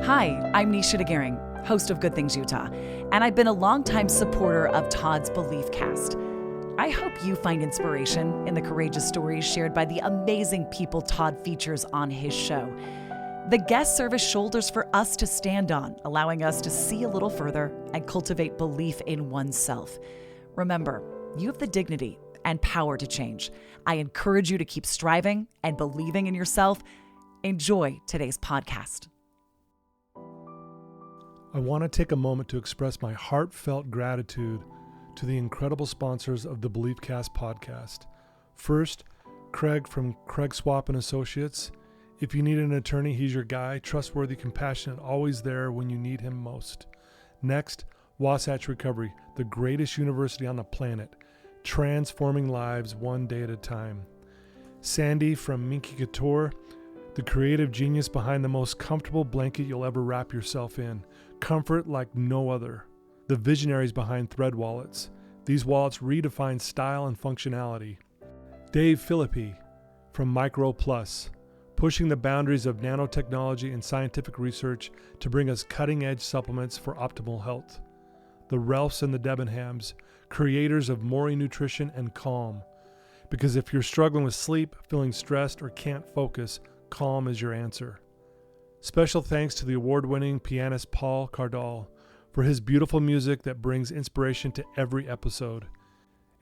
Hi, I'm Nisha DeGaring, host of Good Things Utah, and I've been a longtime supporter of Todd's Belief Cast. I hope you find inspiration in the courageous stories shared by the amazing people Todd features on his show. The guests serve as shoulders for us to stand on, allowing us to see a little further and cultivate belief in oneself. Remember, you have the dignity and power to change. I encourage you to keep striving and believing in yourself. Enjoy today's podcast. I want to take a moment to express my heartfelt gratitude to the incredible sponsors of the BeliefCast podcast. First, Craig from Craig Swap & Associates. If you need an attorney, he's your guy. Trustworthy, compassionate, always there when you need him most. Next, Wasatch Recovery, the greatest university on the planet, transforming lives one day at a time. Sandy from Minky Couture, the creative genius behind the most comfortable blanket you'll ever wrap yourself in. Comfort like no other. The visionaries behind Thread wallets. These wallets redefine style and functionality. Dave Philippi from Micro Plus, pushing the boundaries of nanotechnology and scientific research to bring us cutting-edge supplements for optimal health. The Ralphs and the Debenhams, creators of Mori Nutrition and Calm. Because if you're struggling with sleep, feeling stressed, or can't focus, Calm is your answer. Special thanks to the award-winning pianist Paul Cardall for his beautiful music that brings inspiration to every episode.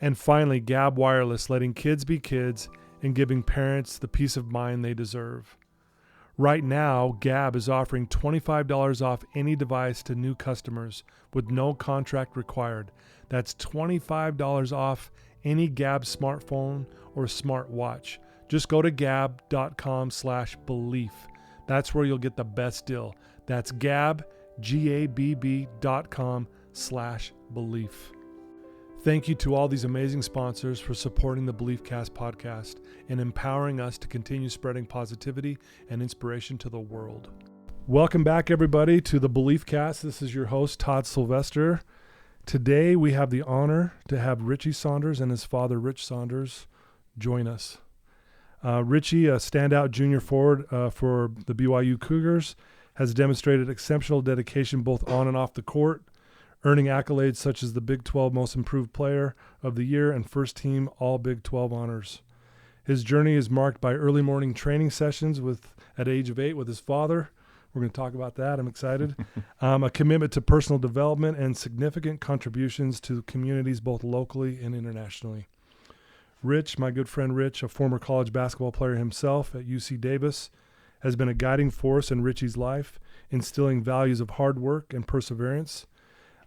And finally, Gab Wireless, letting kids be kids and giving parents the peace of mind they deserve. Right now, Gab is offering $25 off any device to new customers with no contract required. That's $25 off any Gab smartphone or smartwatch. Just go to gab.com/belief. That's where you'll get the best deal. That's Gab, GABB.com/belief. Thank you to all these amazing sponsors for supporting the BeliefCast podcast and empowering us to continue spreading positivity and inspiration to the world. Welcome back, everybody, to the BeliefCast. This is your host, Todd Sylvester. Today, we have the honor to have Richie Saunders and his father, Rich Saunders, join us. Richie, a standout junior forward for the BYU Cougars, has demonstrated exceptional dedication both on and off the court, earning accolades such as the Big 12 Most Improved Player of the Year and First Team All Big 12 honors. His journey is marked by early morning training sessions at age of 8 with his father. We're going to talk about that. I'm excited. A commitment to personal development and significant contributions to communities both locally and internationally. Rich, my good friend Rich, a former college basketball player himself at UC Davis, has been a guiding force in Richie's life, instilling values of hard work and perseverance.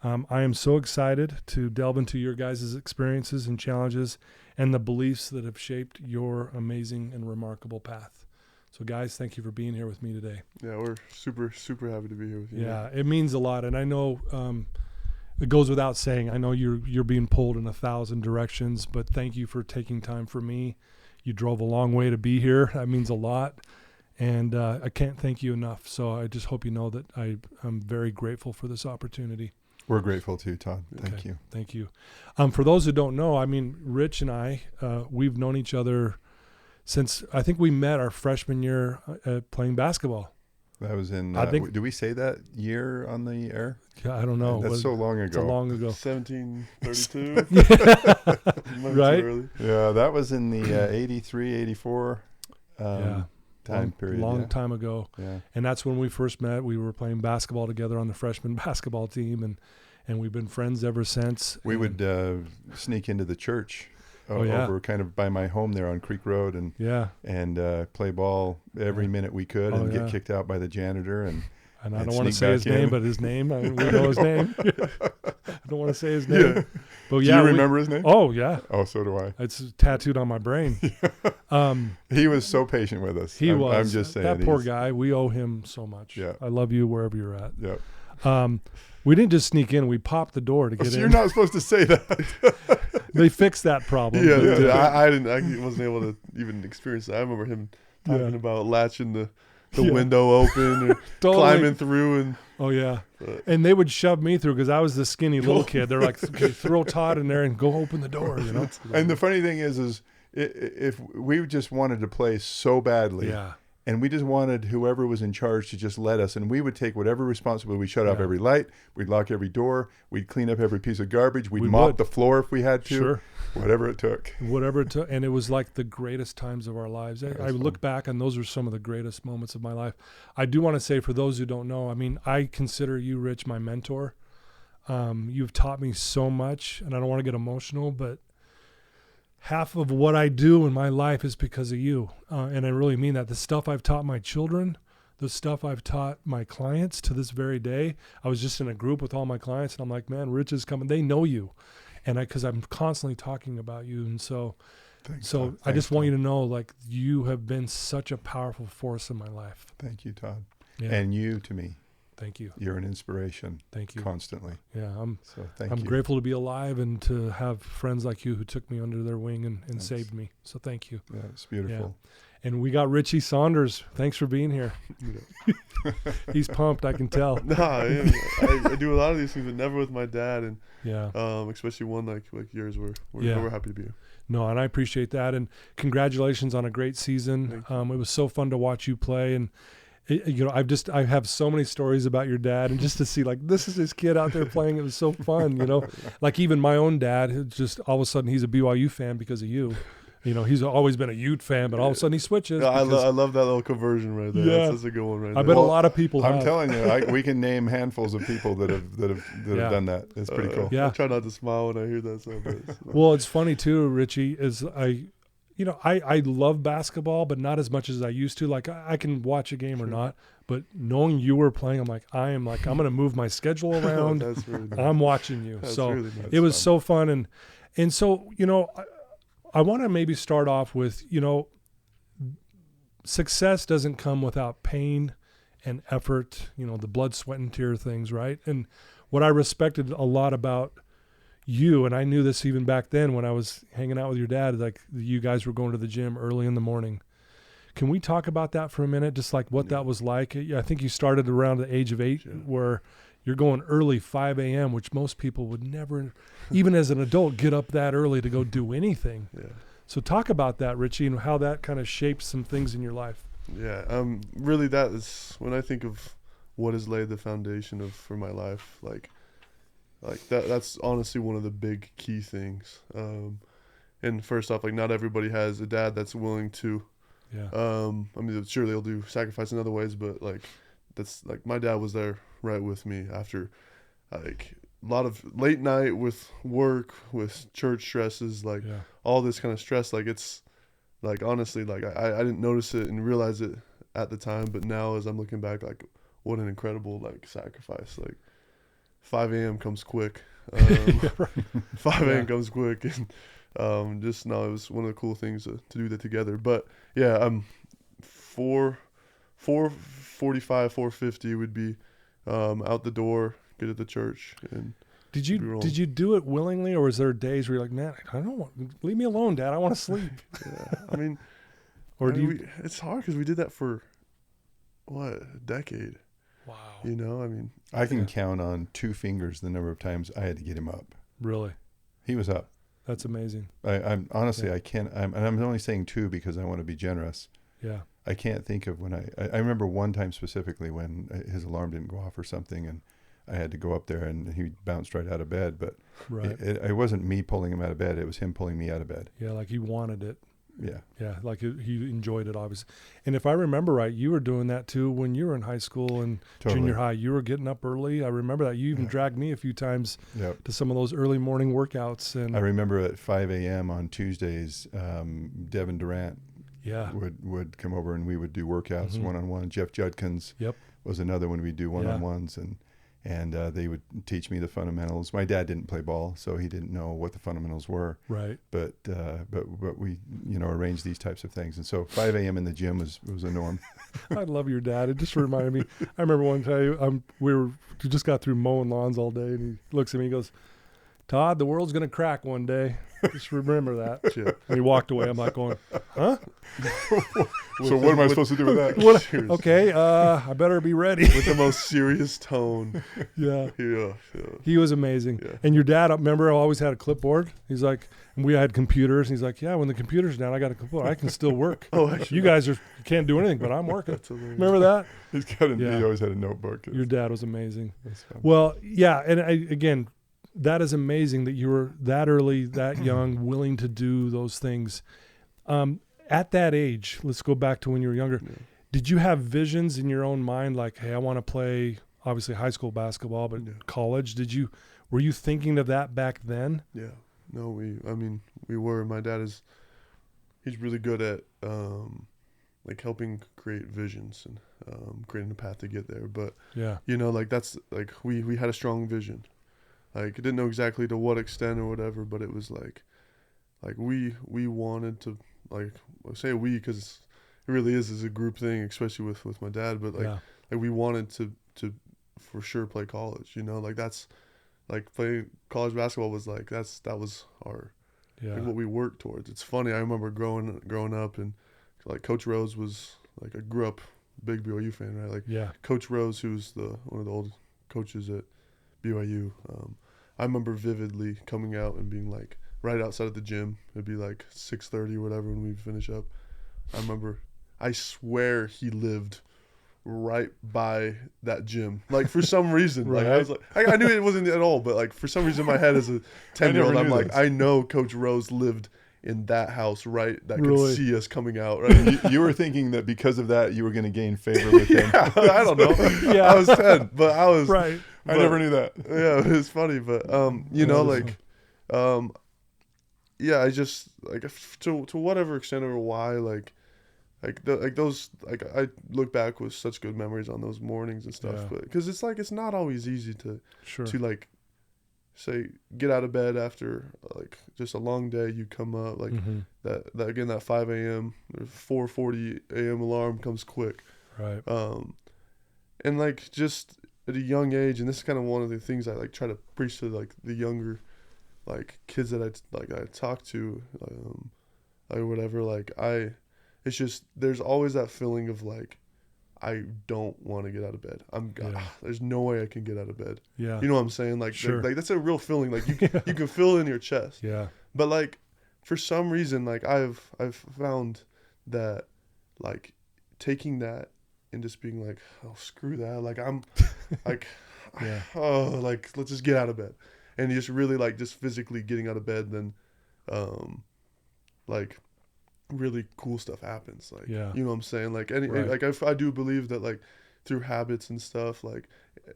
I am so excited to delve into your guys' experiences and challenges and the beliefs that have shaped your amazing and remarkable path. So guys, thank you for being here with me today. Yeah, we're super, super happy to be here with you. Yeah, it means a lot. And I know it goes without saying, I know you're being pulled in 1,000 directions, but thank you for taking time for me. You drove a long way to be here. That means a lot. And I can't thank you enough. So I just hope you know that I'm very grateful for this opportunity. We're grateful too, Todd. Thank you. Thank you. For those who don't know, I mean, Rich and I, we've known each other since I think we met our freshman year playing basketball. That was in, do we say that year on the air? I don't know. That's so long ago. It's so long ago. 1732. Right? Yeah, that was in the 83, 84 time period. Long time ago. Yeah. And that's when we first met. We were playing basketball together on the freshman basketball team, and we've been friends ever since. We would sneak into the church over kind of by my home there on Creek Road and play ball every minute we could and get kicked out by the janitor. And I don't want to say his name, but his name, we know his name. I don't want to say his name. Yeah. But do you remember his name? Oh, yeah. Oh, so do I. It's tattooed on my brain. He was so patient with us. I'm just saying. That poor guy, we owe him so much. Yeah. I love you wherever you're at. Yeah. We didn't just sneak in. We popped the door to get in. You're not supposed to say that. They fixed that problem. Yeah. I wasn't able to even experience that. I remember him talking about latching the window open or climbing through. And and they would shove me through because I was the skinny little kid. They're like, okay, throw Todd in there and go open the door, you know. And the funny thing is if we just wanted to play so badly, And we just wanted whoever was in charge to just let us, and we would take whatever responsibility. We'd shut off every light, we'd lock every door, we'd clean up every piece of garbage, we'd mop the floor if we had to, sure. whatever it took. Whatever it took, and it was like the greatest times of our lives. I look back, and those are some of the greatest moments of my life. I do want to say, for those who don't know, I mean, I consider you, Rich, my mentor. You've taught me so much, and I don't want to get emotional, but half of what I do in my life is because of you. And I really mean that. The stuff I've taught my children, the stuff I've taught my clients to this very day. I was just in a group with all my clients, and I'm like, man, Rich is coming. They know you. And because I'm constantly talking about you. And so I just want you to know, like, you have been such a powerful force in my life. Thank you, Todd. Yeah. And you to me. Thank you. You're an inspiration. Thank you. Constantly. Yeah, I'm you. grateful to be alive and to have friends like you who took me under their wing and saved me. So thank you. Yeah, it's beautiful. Yeah. And we got Richie Saunders. Thanks for being here. He's pumped, I can tell. I do a lot of these things, but never with my dad. And especially one like yours, we're happy to be here. No, and I appreciate that. And congratulations on a great season. It was so fun to watch you play. And I have so many stories about your dad, and just to see, like, this is his kid out there playing, it was so fun, like even my own dad, who just all of a sudden he's a BYU fan because of you. He's always been a Ute fan, but all of a sudden he switches. I love that little conversion right there. Yeah. That's a good one right there. I bet a lot of people I'm telling you, we can name handfuls of people that have done that. It's pretty cool. Yeah. I try not to smile when I hear that stuff. Well, it's funny too, Richie, is I love basketball, but not as much as I used to. Like, I can watch a game or not, but knowing you were playing, I'm going to move my schedule around. That's really nice. I'm watching you. That's so really nice. it was so fun. And so, I want to maybe start off with, success doesn't come without pain and effort, the blood, sweat, and tear things, right? And what I respected a lot about you, and I knew this even back then when I was hanging out with your dad, like, you guys were going to the gym early in the morning. Can we talk about that for a minute? Just like what that was like. I think you started around the age of 8, where you're going early, 5 a.m., which most people would never, even as an adult, get up that early to go do anything. Yeah. So talk about that, Richie, and how that kind of shaped some things in your life. Yeah. Really, that is when I think of what has laid the foundation for my life. Like that's honestly one of the big key things. And first off, like, not everybody has a dad that's willing to. Yeah. Sure, they'll do sacrifice in other ways, but like, that's like, my dad was there right with me after, like, a lot of late night with work, with church stresses, like all this kind of stress. Like, it's like, honestly, like, I didn't notice it and realize it at the time, but now as I'm looking back, like, what an incredible, like, sacrifice. Like, 5 a.m. comes quick. 5 a.m. comes quick. And it was one of the cool things to do that together. But yeah, 4:45, 4:50 would be out the door, get at the church. And did you do it willingly, or was there days where you're like, man, I don't want, leave me alone, Dad, I want to sleep? It's hard because we did that for a decade. Wow. I can count on 2 fingers the number of times I had to get him up. Really? He was up. That's amazing. I'm honestly, I can't, and I'm only saying 2 because I want to be generous. Yeah. I can't think of when I remember one time specifically when his alarm didn't go off or something, and I had to go up there, and he bounced right out of bed. But it wasn't me pulling him out of bed. It was him pulling me out of bed. Yeah, like he wanted it. Yeah. Yeah, like he enjoyed it, obviously. And if I remember right, you were doing that too when you were in high school and junior high. You were getting up early. I remember that. You even dragged me a few times to some of those early morning workouts. And I remember at 5 a.m. on Tuesdays, Devin Durant would come over, and we would do workouts one-on-one. Jeff Judkins was another one we'd do one-on-ones, and they would teach me the fundamentals. My dad didn't play ball, so he didn't know what the fundamentals were. Right. But we arranged these types of things, and so 5 a.m. in the gym was a norm. I love your dad. It just reminded me. I remember one time we just got through mowing lawns all day, and he looks at me and goes, "Todd, the world's gonna crack one day." Just remember that. Yeah. And he walked away. I'm like going, huh? So what am I supposed to do with that? Okay, I better be ready. With the most serious tone. Yeah. Yeah. He was amazing. Yeah. And your dad, remember, always had a clipboard. He's like, and we had computers. And he's like, yeah, when the computer's down, I got a computer. I can still work. Actually, you guys can't do anything, but I'm working. Remember that? He always had a notebook. Your dad was amazing. Well, yeah, and again, that is amazing that you were that early, that young, willing to do those things. At that age, let's go back to when you were younger. Yeah. Did you have visions in your own mind like, hey, I want to play obviously high school basketball, but college? Were you thinking of that back then? Yeah. No, we were. My dad he's really good at like helping create visions and creating a path to get there. But that's like we had a strong vision. Like, I didn't know exactly to what extent or whatever, but it was like we wanted to, like, I say we because it really is a group thing, especially with my dad. But like we wanted to for sure play college. Like that's like playing college basketball was like that was our like what we worked towards. It's funny. I remember growing up and like Coach Rose was like, I grew up big BYU fan, right? Like Coach Rose, who's one of the old coaches at BYU. I remember vividly coming out and being like right outside of the gym. It'd be like 6:30 or whatever when we finish up. I swear he lived right by that gym. Like for some reason, right. Like I was like, I knew it wasn't at all, but like for some reason in my head as a 10-year-old, I'm like, I know Coach Rose lived in that house, right? That could see us coming out, right? You were thinking that because of that, you were going to gain favor with him. I don't know. I was 10, but I was right. I never knew that. Yeah, it was funny, but I just like to whatever extent or why, I look back with such good memories on those mornings and stuff, but because it's like it's not always easy to like say get out of bed after like just a long day. You come up like that 5 a.m. or 4:40 a.m. alarm comes quick, right? And like just at a young age, and this is kind of one of the things I like try to preach to like the younger like kids that I talk to, or whatever. Like it's just there's always that feeling of like I don't want to get out of bed. There's no way I can get out of bed. Yeah. You know what I'm saying? Like, like that's a real feeling. Like you can feel it in your chest. Yeah. But like for some reason, like I've found that like taking that and just being like, oh, screw that. Like I'm like, oh, like let's just get out of bed. And just really like just physically getting out of bed, then like really cool stuff happens. Like, you know what I'm saying? Like like I do believe that like through habits and stuff, like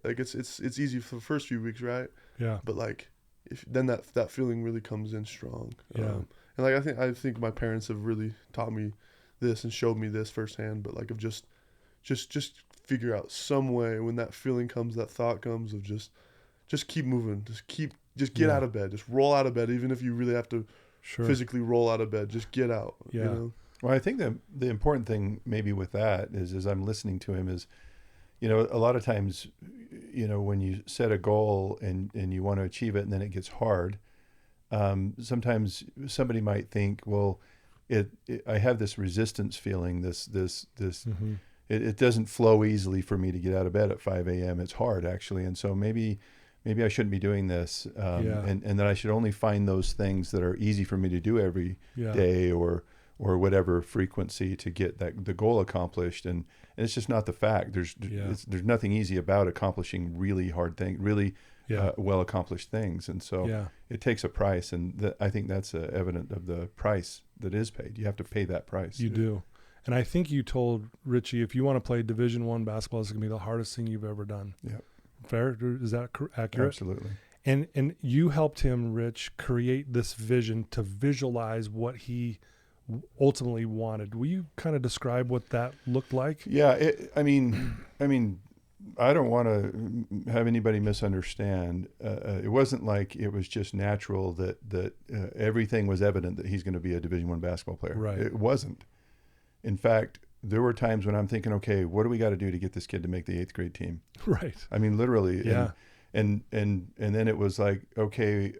it's easy for the first few weeks, right? Yeah. But like if then that feeling really comes in strong. Yeah. And like I think my parents have really taught me this and showed me this firsthand. But like of just figure out some way when that feeling comes, that thought comes of just keep moving, just get out of bed, just roll out of bed, even if you really have to physically roll out of bed, just get out. Yeah. You know? Well, I think the important thing maybe with that is, as I'm listening to him, is, a lot of times, when you set a goal and you want to achieve it and then it gets hard, sometimes somebody might think, well, I have this resistance feeling, this it doesn't flow easily for me to get out of bed at 5 a.m. It's hard actually. And so maybe I shouldn't be doing this. And that I should only find those things that are easy for me to do every day or whatever frequency to get the goal accomplished. And it's just not the fact. There's nothing easy about accomplishing really hard things, really well accomplished things. And so it takes a price. And I think that's evident of the price that is paid. You have to pay that price. You do. And I think you told Richie, if you want to play Division I basketball, it's going to be the hardest thing you've ever done. Yeah. Fair? Is that accurate? Absolutely. And you helped him, Rich, create this vision to visualize what he ultimately wanted. Will you kind of describe what that looked like? Yeah. I mean, I don't want to have anybody misunderstand. It wasn't like it was just natural that everything was evident that he's going to be a Division I basketball player. Right. It wasn't. In fact, there were times when I'm thinking, okay, what do we got to do to get this kid to make the 8th grade team? Right. I mean, literally. Yeah. and then it was like, okay,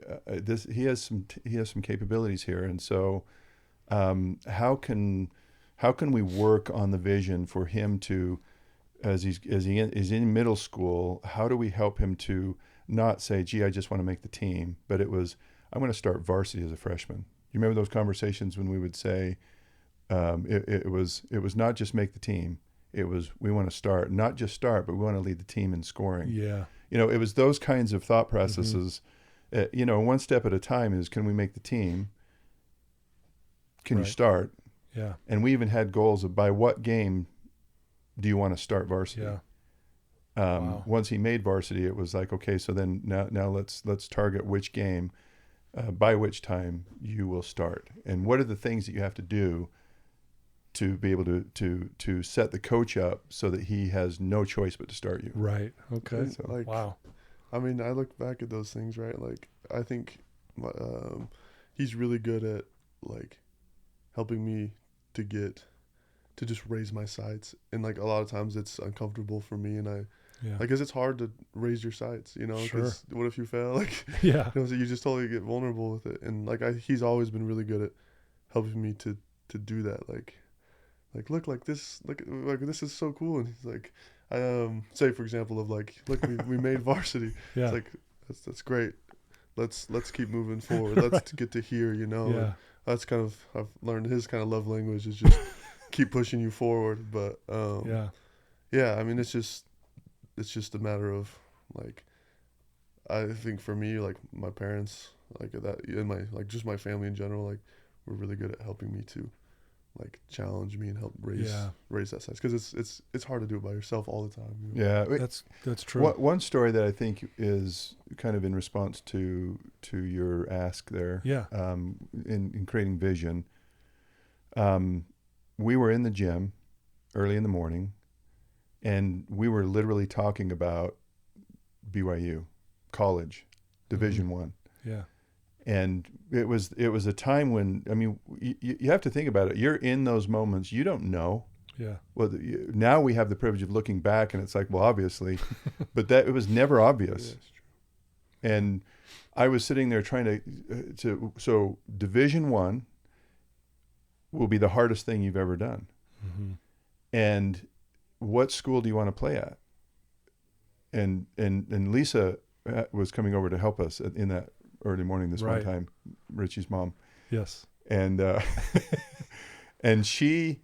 he has some capabilities here, and so how can we work on the vision for him to, as he is in middle school, how do we help him to not say, gee, I just want to make the team, but it was, I'm going to start varsity as a freshman. You remember those conversations when we would say, it was not just make the team. It was, we want to start, not just start, but we want to lead the team in scoring. Yeah. It was those kinds of thought processes. One step at a time is, can we make the team? Can you start? Yeah. And we even had goals of by what game do you want to start varsity? Yeah. Wow. Once he made varsity, it was like, okay, so then now let's target which game, by which time you will start, and what are the things that you have to do to be able to set the coach up so that he has no choice but to start you. Right. Okay. So, like, wow. I mean, I look back at those things, right? Like, I think he's really good at, like, helping me to just raise my sights. And, like, a lot of times it's uncomfortable for me, and I guess it's hard to raise your sights, because what if you fail? Like, so you just totally get vulnerable with it. And, like, he's always been really good at helping me to do that. Like, look, like this is so cool. And he's like, say for example of like, look, we made varsity. Yeah. It's like, that's great. Let's keep moving forward. Let's get to here, And that's kind of, I've learned his kind of love language is just keep pushing you forward. But I mean, it's just a matter of, like, I think for me, like, my parents, like, that, and my family in general, like, were really good at helping me to, like, challenge me and help raise that size, because it's hard to do it by yourself all the time. Yeah, that's true. One story that I think is kind of in response to your ask there. Yeah. In creating vision, we were in the gym early in the morning, and we were literally talking about BYU, college, Division I. Yeah. And it was a time when, I mean, you have to think about it. You're in those moments. You don't know. Yeah. Well, now we have the privilege of looking back, and it's like, well, obviously, but that it was never obvious. Yeah, and I was sitting there trying so Division I will be the hardest thing you've ever done. Mm-hmm. And what school do you want to play at? And Lisa was coming over to help us in that early morning this one time, Richie's mom. Yes. And and she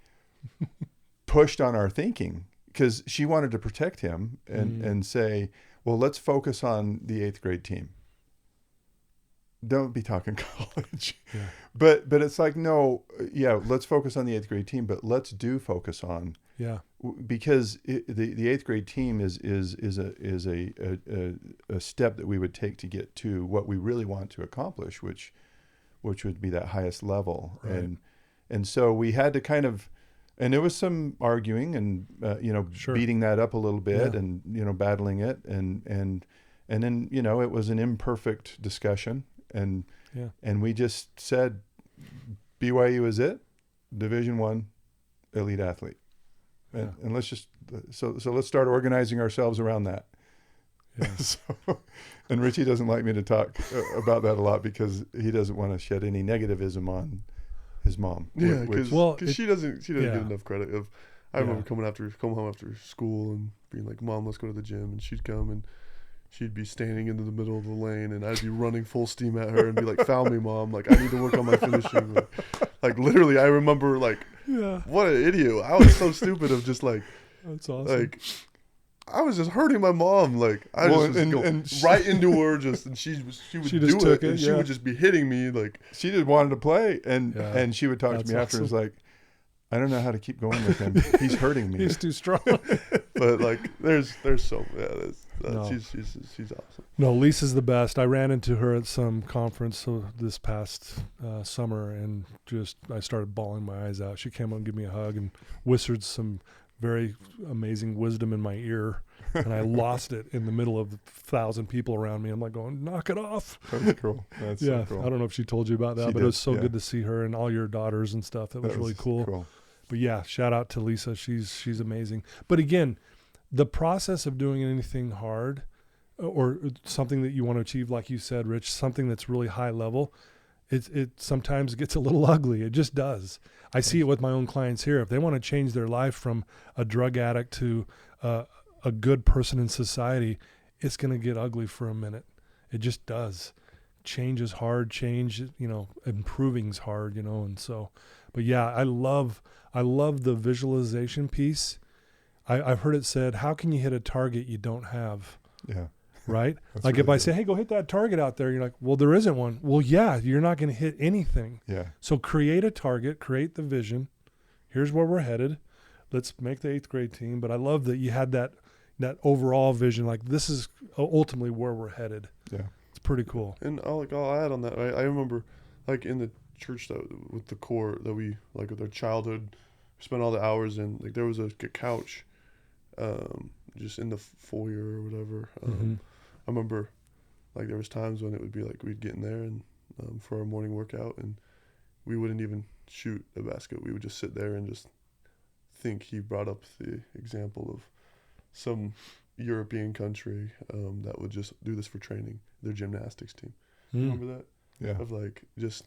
pushed on our thinking, because she wanted to protect him and say, well, let's focus on the 8th grade team. Don't be talking college. Yeah. But it's like, no, let's focus on the 8th grade team, but let's focus on, because the 8th grade team is a step that we would take to get to what we really want to accomplish, which would be that highest level. Right. And so we had to kind of, and there was some arguing and beating that up a little bit and battling it, and then it was an imperfect discussion, and we just said BYU is it, Division I, elite athlete. And let's just so let's start organizing ourselves around that. Yeah. And Richie doesn't like me to talk about that a lot, because he doesn't want to shed any negativism on his mom. Yeah, because she doesn't get enough credit. I remember coming home after school and being like, "Mom, let's go to the gym," and she'd come and she'd be standing in the middle of the lane, and I'd be running full steam at her and be like, "Foul me, Mom! Like, I need to work on my finishing." Like literally, I remember like, what an idiot! I was so stupid of just like, that's awesome. Like, I was just hurting my mom. Like, I was going right into her, and she would do it, and she would just be hitting me. Like, she just wanted to play, and she would talk to me after. It was like, I don't know how to keep going with him. He's hurting me. He's too strong. But like, she's awesome. No, Lisa's the best. I ran into her at some conference this past summer, and I started bawling my eyes out. She came up and gave me a hug and whispered some very amazing wisdom in my ear, and I lost it in the middle of 1,000 people around me. I'm like going, knock it off. That's cool. That's so cool. I don't know if she told you about that, but it was so good to see her and all your daughters and stuff. That was really cool. But shout out to Lisa. She's amazing. But again, the process of doing anything hard, or something that you want to achieve, like you said, Rich, something that's really high level, it sometimes gets a little ugly. It just does. I see it with my own clients here. If they want to change their life from a drug addict to a good person in society, it's going to get ugly for a minute. It just does. Change is hard. Change, improving's hard, and so, but yeah, I love the visualization piece. I've heard it said, how can you hit a target you don't have? Yeah. Right? Like really if I good. say, hey, go hit that target out there, you're like, well, there isn't one. Well, yeah, you're not going to hit anything. Yeah. So create a target, create the vision. Here's where we're headed. Let's make the 8th grade team. But I love that you had that overall vision. Like, this is ultimately where we're headed. Yeah. It's pretty cool. And I'll add on that. Right? I remember, like, in the church with the core that we, like, with our childhood, spent all the hours in. Like, there was a couch, just in the foyer or whatever. I remember, like, there was times when it would be like we'd get in there and for our morning workout, and we wouldn't even shoot a basket. We would just sit there and just think. He brought up the example of some European country that would just do this for training, their gymnastics team. Remember that? Yeah. Of like, just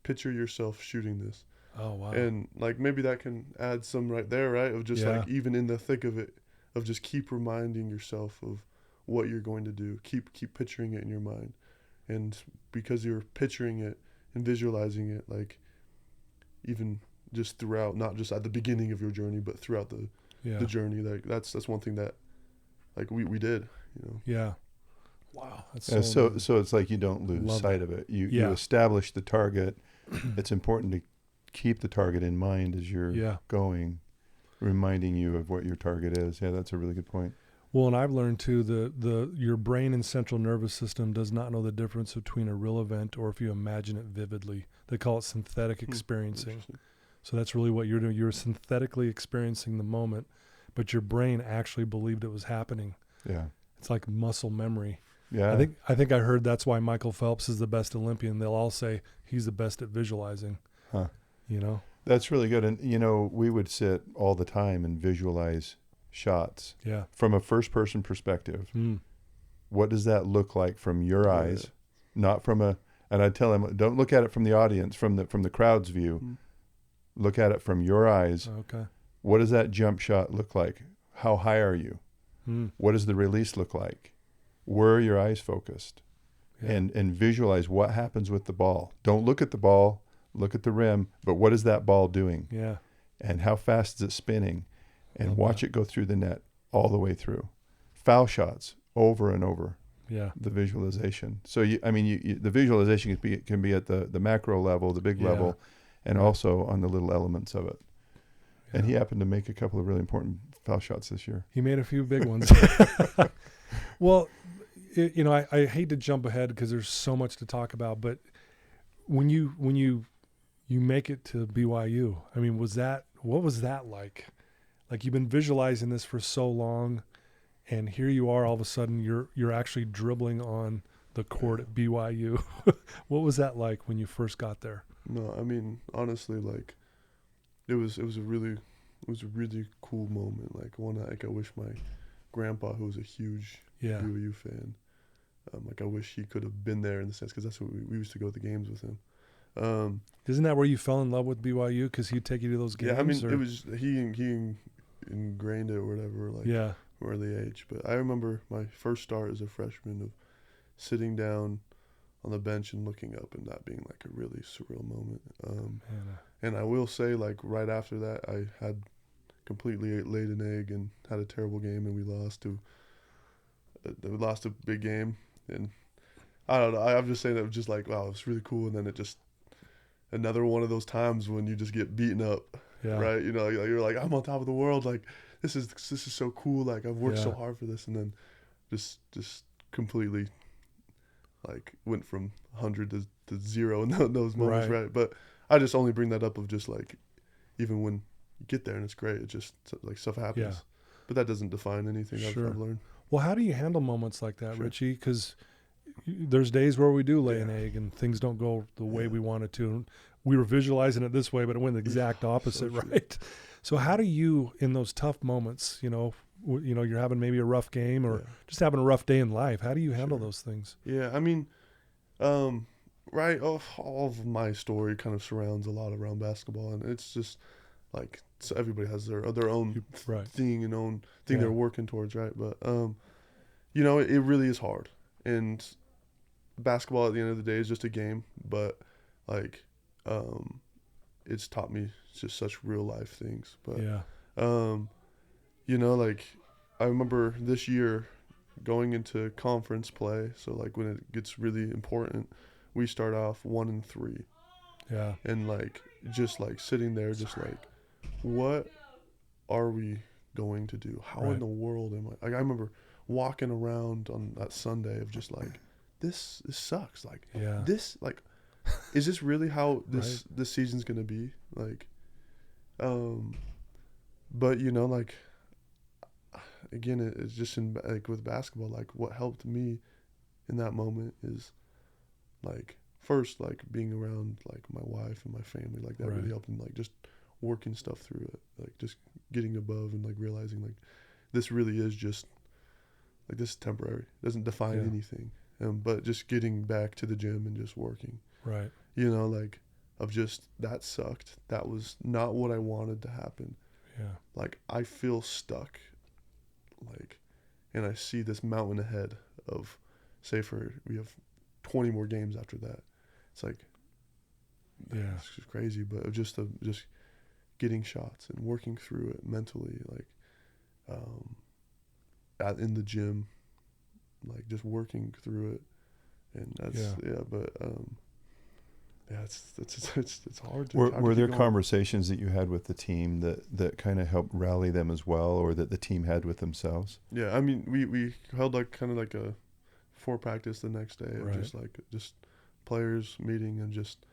picture yourself shooting this. Oh, wow. And like, maybe that can add some right there, right? Of just like, even in the thick of it, of just keep reminding yourself of what you're going to do. Keep picturing it in your mind. And because you're picturing it and visualizing it, like, even just throughout, not just at the beginning of your journey, but throughout the journey, like, that's one thing that, like, we did, Yeah. Wow. That's so it's like you don't lose sight of it. You establish the target. It's important to keep the target in mind as you're going, reminding you of what your target is. Yeah, that's a really good point. Well, and I've learned too, your brain and central nervous system does not know the difference between a real event or if you imagine it vividly. They call it synthetic experiencing. So that's really what you're doing. You're synthetically experiencing the moment, but your brain actually believed it was happening. Yeah. It's like muscle memory. Yeah. I think I heard that's why Michael Phelps is the best Olympian. They'll all say he's the best at visualizing. Huh. That's really good. And, we would sit all the time and visualize shots. Yeah. From a first person perspective. What does that look like from your eyes? Not from and I'd tell him, don't look at it from the audience, from the crowd's view. Look at it from your eyes. Okay. What does that jump shot look like? How high are you? What does the release look like? Where are your eyes focused? Yeah. And visualize what happens with the ball. Don't look at the ball, look at the rim, but what is that ball doing? Yeah. And how fast is it spinning? And watch it go through the net all the way through. Foul shots over and over. Yeah. The visualization. So the visualization can be at the macro level, the big level, and also on the little elements of it. Yeah. And he happened to make a couple of really important foul shots this year. He made a few big ones. Well, I hate to jump ahead because there's so much to talk about, but when you make it to BYU, I mean, what was that like? Like, you've been visualizing this for so long, and here you are, all of a sudden you're actually dribbling on the court at BYU. What was that like when you first got there? No, I mean, honestly, like, it was a really cool moment. Like, I wish my grandpa, who was a huge BYU fan, like, I wish he could have been there in the sense, because that's what we used to go to the games with him. Isn't that where you fell in love with BYU? Because he'd take you to those games? Yeah, I mean, it was he ingrained it or whatever, like, from early age. But I remember my first start as a freshman of sitting down on the bench and looking up, and that being like a really surreal moment. And I will say, like, right after that, I had completely laid an egg and had a terrible game, and we lost a big game. And I don't know, I'm just saying that it was just like, wow, it was really cool. And then it just, another one of those times when you just get beaten up, right? You're like, I'm on top of the world. Like, this is so cool. Like, I've worked so hard for this. And then just completely, like, went from 100 to 0 in those moments, right? But I just only bring that up of just, like, even when you get there and it's great, it just, like, stuff happens. Yeah. But that doesn't define anything I've learned. Well, how do you handle moments like that, Richie? Because there's days where we do lay an egg and things don't go the way we want it to. We were visualizing it this way, but it went the exact opposite, right? So how do you, in those tough moments, you're having maybe a rough game or just having a rough day in life. How do you handle those things? Yeah, I mean, right, all of my story kind of surrounds a lot around basketball, and it's just like, so everybody has their own thing and own thing they're working towards, right? But it really is hard, and basketball at the end of the day is just a game, but like it's taught me just such real life things. But like I remember this year going into conference play, so like when it gets really important, we start off 1-3. Yeah. And like just like sitting there just like, what are we going to do? How in the world am I? Like I remember walking around on that Sunday of just like, this sucks. Like this, like, is this really how this season's gonna be? Like, but like, again, it's just like with basketball. Like, what helped me in that moment is like first like being around like my wife and my family. Like that really helped, and like just working stuff through it. Like just getting above and like realizing like this really is just like this is temporary. It doesn't define anything. But just getting back to the gym and just working. Right. Like of just, that sucked. That was not what I wanted to happen. Yeah. Like I feel stuck. Like, and I see this mountain ahead of, say we have 20 more games after that. It's like, it's just crazy, but just getting shots and working through it mentally, like, in the gym, like just working through it, and that's it's hard to were there conversations that you had with the team that kind of helped rally them as well, or that the team had with themselves? Yeah, I mean we held like kind of like a before practice the next day of just players meeting, and just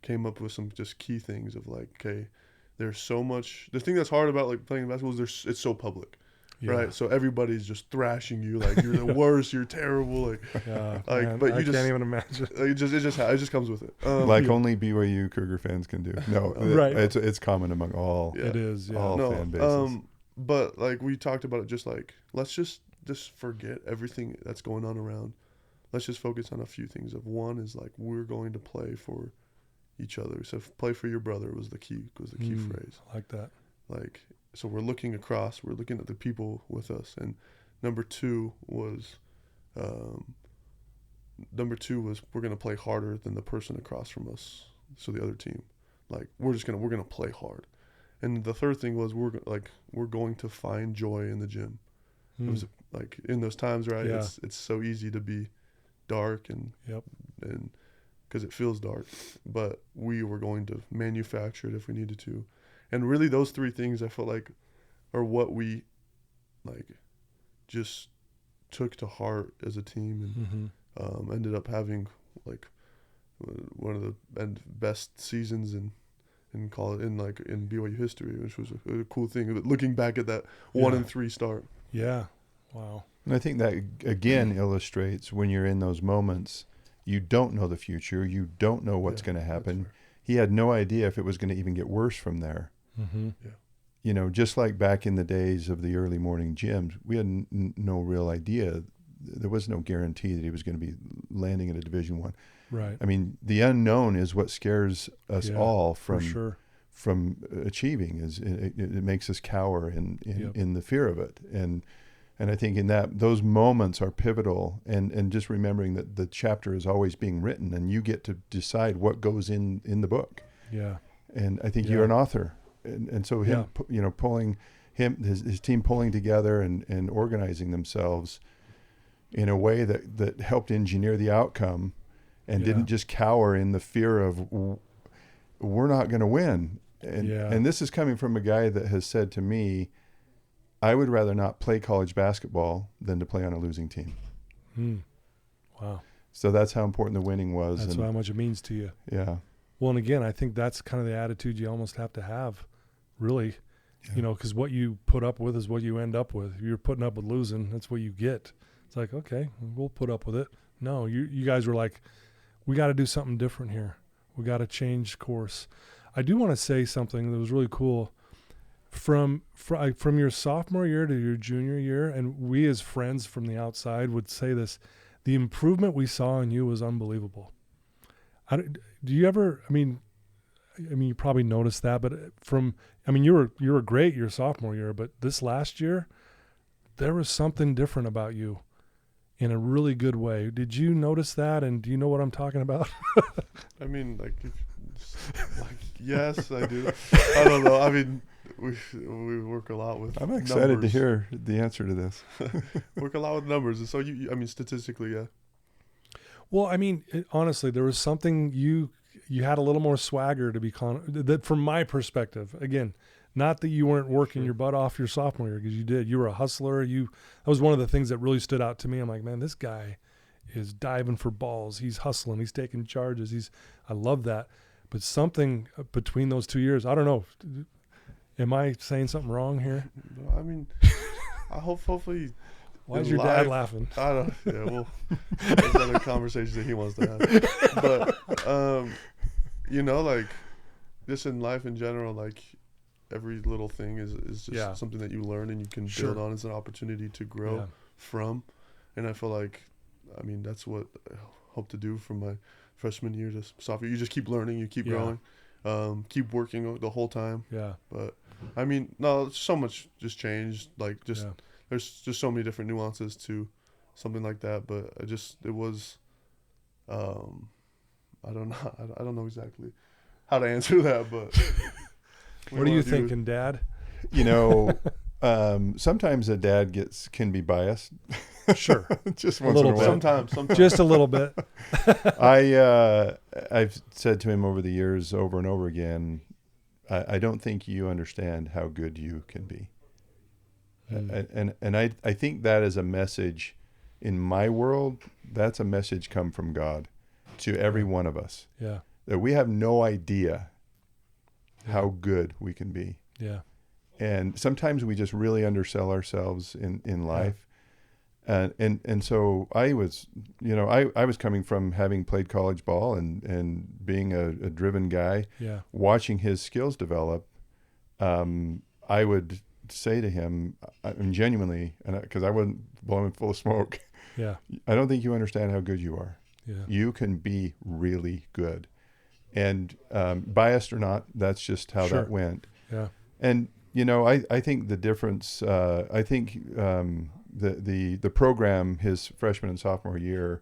came up with some just key things of like, okay, there's so much. The thing that's hard about like playing basketball is it's so public. Yeah. Right, so everybody's just thrashing you like you're the worst, you're terrible, like, man, but I can't even imagine. Like, it just comes with it. Only BYU Cougar fans can do. No, it's common among all. Yeah. It is, all fan bases. But like we talked about it, just like let's just forget everything that's going on around. Let's just focus on a few things. Of one is like we're going to play for each other. So play for your brother was the key phrase. I like that. Like. So we're looking across, we're looking at the people with us. And number two was we're going to play harder than the person across from us. So the other team, like we're going to play hard. And the third thing was we're going to find joy in the gym. It was like in those times, right? Yeah. It's so easy to be dark and because it feels dark, but we were going to manufacture it if we needed to. And really those three things I felt like are what we like just took to heart as a team, and ended up having like one of the best seasons in BYU history, which was a cool thing. Looking back at that 1-3 start. Yeah. Wow. And I think that again illustrates when you're in those moments, you don't know the future, you don't know what's going to happen. He had no idea if it was going to even get worse from there. Mm-hmm. Yeah. Just like back in the days of the early morning gyms, we had no real idea. There was no guarantee that he was going to be landing at a Division I. Right. I mean, the unknown is what scares us all from achieving. Is it makes us cower in the fear of it. And I think in those moments are pivotal. And just remembering that the chapter is always being written, and you get to decide what goes in the book. Yeah. And I think you're an author. And so him, pulling his team pulling together and organizing themselves in a way that helped engineer the outcome, and didn't just cower in the fear of we're not going to win. And this is coming from a guy that has said to me, I would rather not play college basketball than to play on a losing team. Wow. So that's how important the winning was. That's how much it means to you. Yeah. Well, and again, I think that's kind of the attitude you almost have to have, really, because what you put up with is what you end up with. If you're putting up with losing, that's what you get. It's like, okay, we'll put up with it. No, you guys were like, we got to do something different here. We got to change course. I do want to say something that was really cool from your sophomore year to your junior year, and we as friends from the outside would say this, the improvement we saw in you was unbelievable. Do you ever, I mean, you probably noticed that, but you were great your sophomore year, but this last year, there was something different about you in a really good way. Did you notice that? And do you know what I'm talking about? I mean, yes, I do. I don't know. I mean, we work a lot with I'm excited numbers. to hear the answer to this. Work a lot with numbers. And so statistically, yeah. Well, I mean, honestly, there was something you had a little more swagger to be that from my perspective. Again, not that you weren't working your butt off your sophomore year, because you did. You were a hustler. That was one of the things that really stood out to me. I'm like, man, this guy is diving for balls. He's hustling. He's taking charges. I love that. But something between those 2 years, I don't know. Am I saying something wrong here? I mean, I hopefully. Why is your dad laughing? I don't. Yeah, well, there's other conversations that he wants to have. But just in life in general, like every little thing is just something that you learn and you can build on. It's an opportunity to grow from, and I feel like, I mean, that's what I hope to do from my freshman year to sophomore. You just keep learning, you keep growing, keep working the whole time. Yeah. But I mean, no, so much just changed. Like there's just so many different nuances to something like that. But it was, I don't know exactly how to answer that, but. What are you thinking, Dad? Sometimes a dad can be biased. Sure. Just once in a while. Sometimes. Just a little bit. I've said to him over the years, over and over again, I don't think you understand how good you can be. And I think that is a message in my world. That's a message come from God to every one of us. Yeah. That we have no idea how good we can be. Yeah. And sometimes we just really undersell ourselves in life. And so I was, I was coming from having played college ball and being a driven guy, watching his skills develop. I would say to him, and genuinely, because I wasn't blowing full of smoke, I don't think you understand how good you are. Yeah. You can be really good. And biased or not, that's just how that went. Yeah. And I think the difference. I think the program his freshman and sophomore year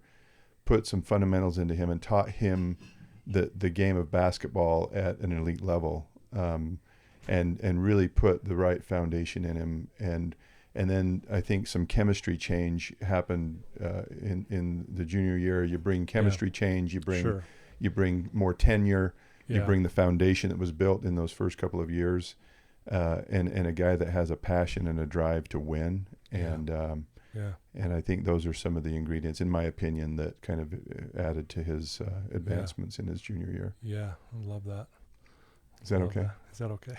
put some fundamentals into him and taught him the game of basketball at an elite level, and really put the right foundation in him. And then I think some chemistry change happened in the junior year. You bring chemistry change. You bring. You bring more tenure, you bring the foundation that was built in those first couple of years, and a guy that has a passion and a drive to win. And I think those are some of the ingredients, in my opinion, that kind of added to his advancements in his junior year. Yeah, I love that. Is that okay? Is that okay?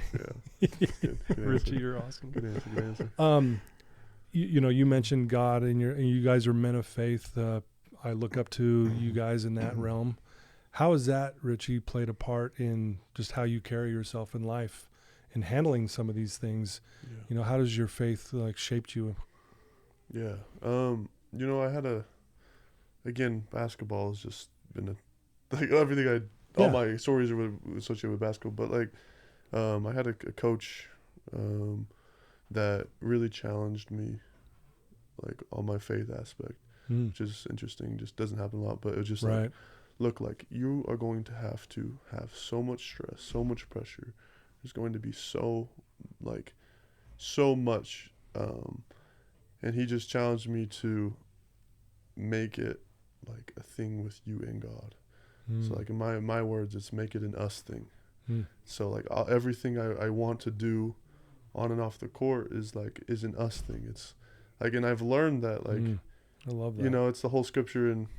Yeah. Good Richie, you're awesome. Good answer. You mentioned God, and you guys are men of faith. I look up to you guys in that realm. How has that, Richie, played a part in just how you carry yourself in life and handling some of these things? Yeah. How does your faith shaped you? Yeah. I had basketball has just been everything all my stories are associated with basketball, but I had a coach that really challenged me on my faith aspect, which is interesting. Just doesn't happen a lot, but it was just look, you are going to have so much stress, so much pressure. There's going to be so much. And he just challenged me to make it a thing with you and God. So in my words, it's make it an us thing. So everything I want to do on and off the court is an us thing. It's and I've learned that I love that. It's the whole scripture in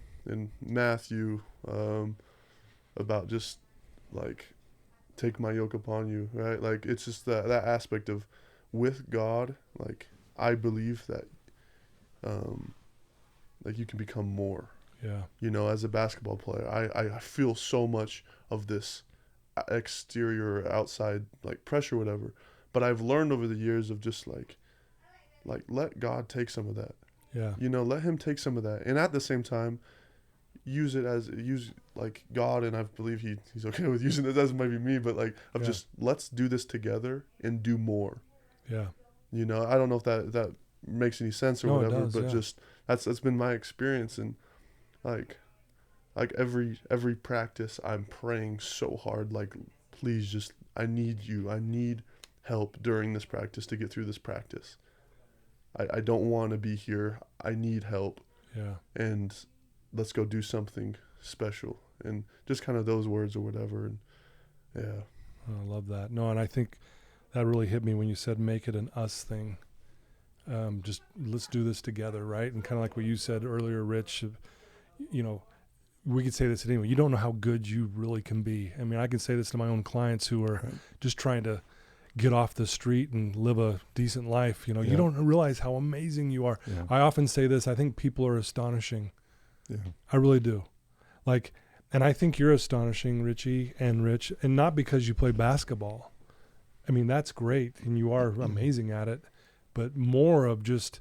Matthew about just take my yoke upon you, right? It's just that aspect of with God, I believe that you can become more. Yeah. As a basketball player, I feel so much of this exterior outside pressure, whatever, But I've learned over the years of just like let God take some of that. Yeah. You know, let him take some of that. And at the same time, use like God, and I believe he's okay with using this as maybe me, but like just let's do this together and do more. Yeah. You know, I don't know if that makes any sense or whatever, it does, but just that's been my experience. And like every practice I'm praying so hard, like, please just, I need help during this practice to get through this practice. I don't want to be here. I need help. Yeah. And let's go do something special. And just kind of those words or whatever. And yeah. I love that. No, and I think that really hit me when you said make it an us thing. Just let's do this together, right? And kind of like what you said earlier, Rich, you know, we could say this anyway. You don't know how good you really can be. I mean, I can say this to my own clients who are just trying to get off the street and live a decent life. You know, you don't realize how amazing you are. Yeah. I often say this. I think people are astonishing. Yeah. I really do. Like, and I think you're astonishing, Richie and Rich, and not because you play basketball. I mean, that's great, and you are amazing at it, but more of just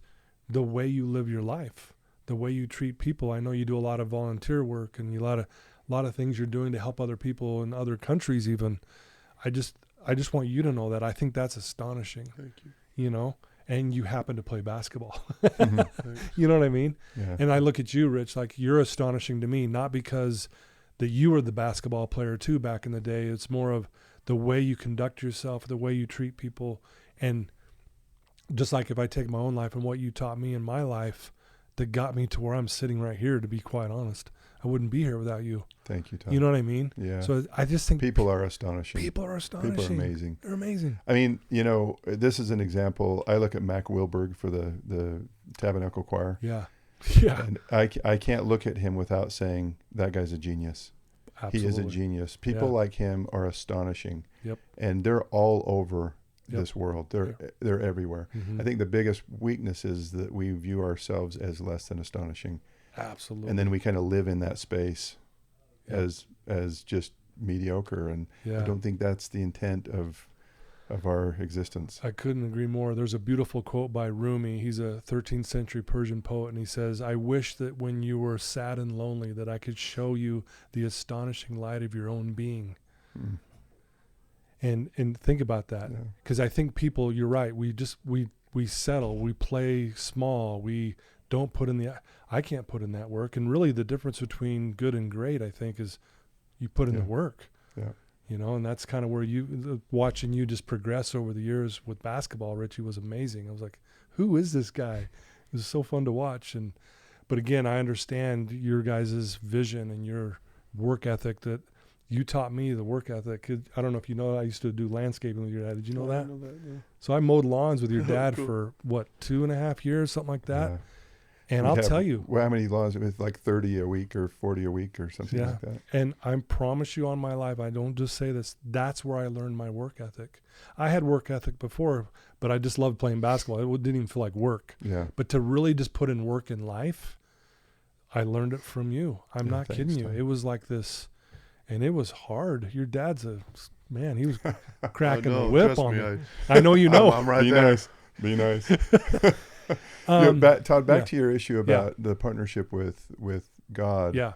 the way you live your life, the way you treat people. I know you do a lot of volunteer work and a lot of things you're doing to help other people in other countries even. I just want you to know that I think that's astonishing. Thank you. You know, and you happen to play basketball. You know what I mean? Yeah. And I look at you, Rich, like you're astonishing to me, not because that you were the basketball player too back in the day. It's more of the way you conduct yourself, the way you treat people. And just like if I take my own life and what you taught me in my life that got me to where I'm sitting right here, to be quite honest, I wouldn't be here without you. Thank you, Todd. You know what I mean? Yeah. So I just think people are astonishing. People are astonishing. People are amazing. They're amazing. I mean, you know, this is an example. I look at Mac Wilberg for the Tabernacle Choir. Yeah. Yeah. And I can't look at him without saying that guy's a genius. Absolutely. He is a genius. People like him are astonishing. Yep. And they're all over this world. They're everywhere. Mm-hmm. I think the biggest weakness is that we view ourselves as less than astonishing. Absolutely. And then we kind of live in that space as just mediocre, and I don't think that's the intent of our existence. I couldn't agree more. There's a beautiful quote by Rumi. He's a 13th century Persian poet, and he says, "I wish that when you were sad and lonely that I could show you the astonishing light of your own being." Mm. And think about that, because I think people, you're right, we settle, we play small, we don't put in I can't put in that work. And really the difference between good and great, I think, is you put in the work. Yeah. You know, and that's kind of where watching you just progress over the years with basketball, Richie, was amazing. I was like, who is this guy? It was so fun to watch. But again, I understand your guys' vision and your work ethic, that you taught me the work ethic. I don't know if you know, I used to do landscaping with your dad. Did you know that? I know that, yeah. So I mowed lawns with your dad for 2.5 years, something like that. Yeah. And I'll tell you. Well, how many laws? It was like 30 a week or 40 a week or something like that. And I promise you on my life, I don't just say this, that's where I learned my work ethic. I had work ethic before, but I just loved playing basketball. It didn't even feel like work. Yeah. But to really just put in work in life, I learned it from you. I'm not kidding you. Tom. It was like this, and it was hard. Your dad's man, he was cracking the whip on me. I know you know. I'm right there. Nice. Be nice. Todd, back to your issue about the partnership with God. Yeah.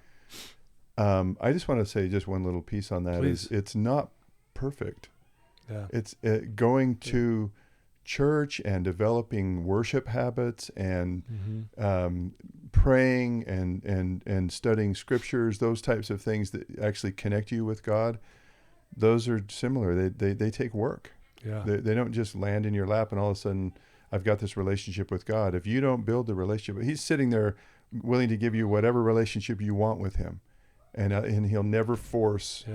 I just want to say just one little piece on that. Please. Is it's not perfect. Yeah. It's going to church and developing worship habits and praying and studying scriptures, those types of things that actually connect you with God. Those are similar. They take work. Yeah. They don't just land in your lap and all of a sudden I've got this relationship with God. If you don't build the relationship, he's sitting there willing to give you whatever relationship you want with him. And he'll never force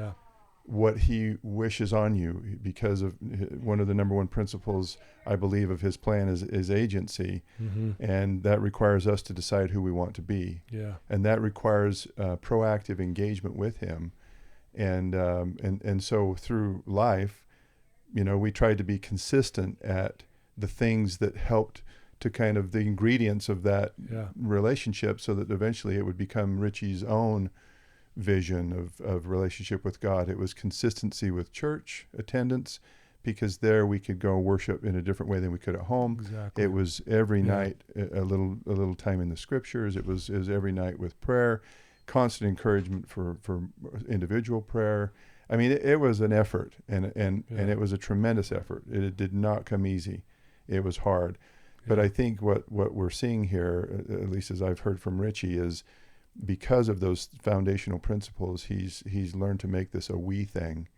what he wishes on you, because of one of the number one principles, I believe, of his plan is agency. Mm-hmm. And that requires us to decide who we want to be. Yeah. And that requires proactive engagement with him. And so through life, we tried to be consistent at the things that helped to kind of the ingredients of that relationship, so that eventually it would become Richie's own vision of relationship with God. It was consistency with church attendance, because there we could go worship in a different way than we could at home. Exactly. It was every night a little time in the scriptures. It was every night with prayer, constant encouragement for individual prayer. I mean, it was an effort, and it was a tremendous effort. It did not come easy. It was hard. But I think what we're seeing here, at least as I've heard from Richie, is because of those foundational principles, he's learned to make this a we thing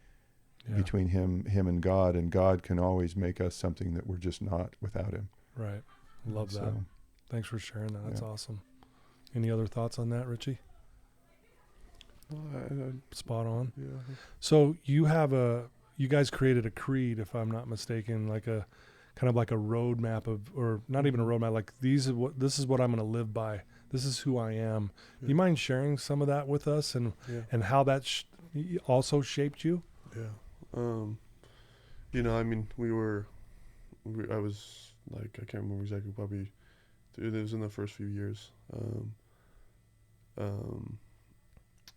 between him and God can always make us something that we're just not without him. Right. Love that. Thanks for sharing that. That's awesome. Any other thoughts on that, Richie? Spot on. Yeah. So you guys created a creed, if I'm not mistaken, like a kind of like a roadmap or not even a roadmap, like this is what I'm going to live by. This is who I am. Yeah. You mind sharing some of that with us and how that also shaped you? Yeah. I mean, I was like, I can't remember exactly, probably, it was in the first few years.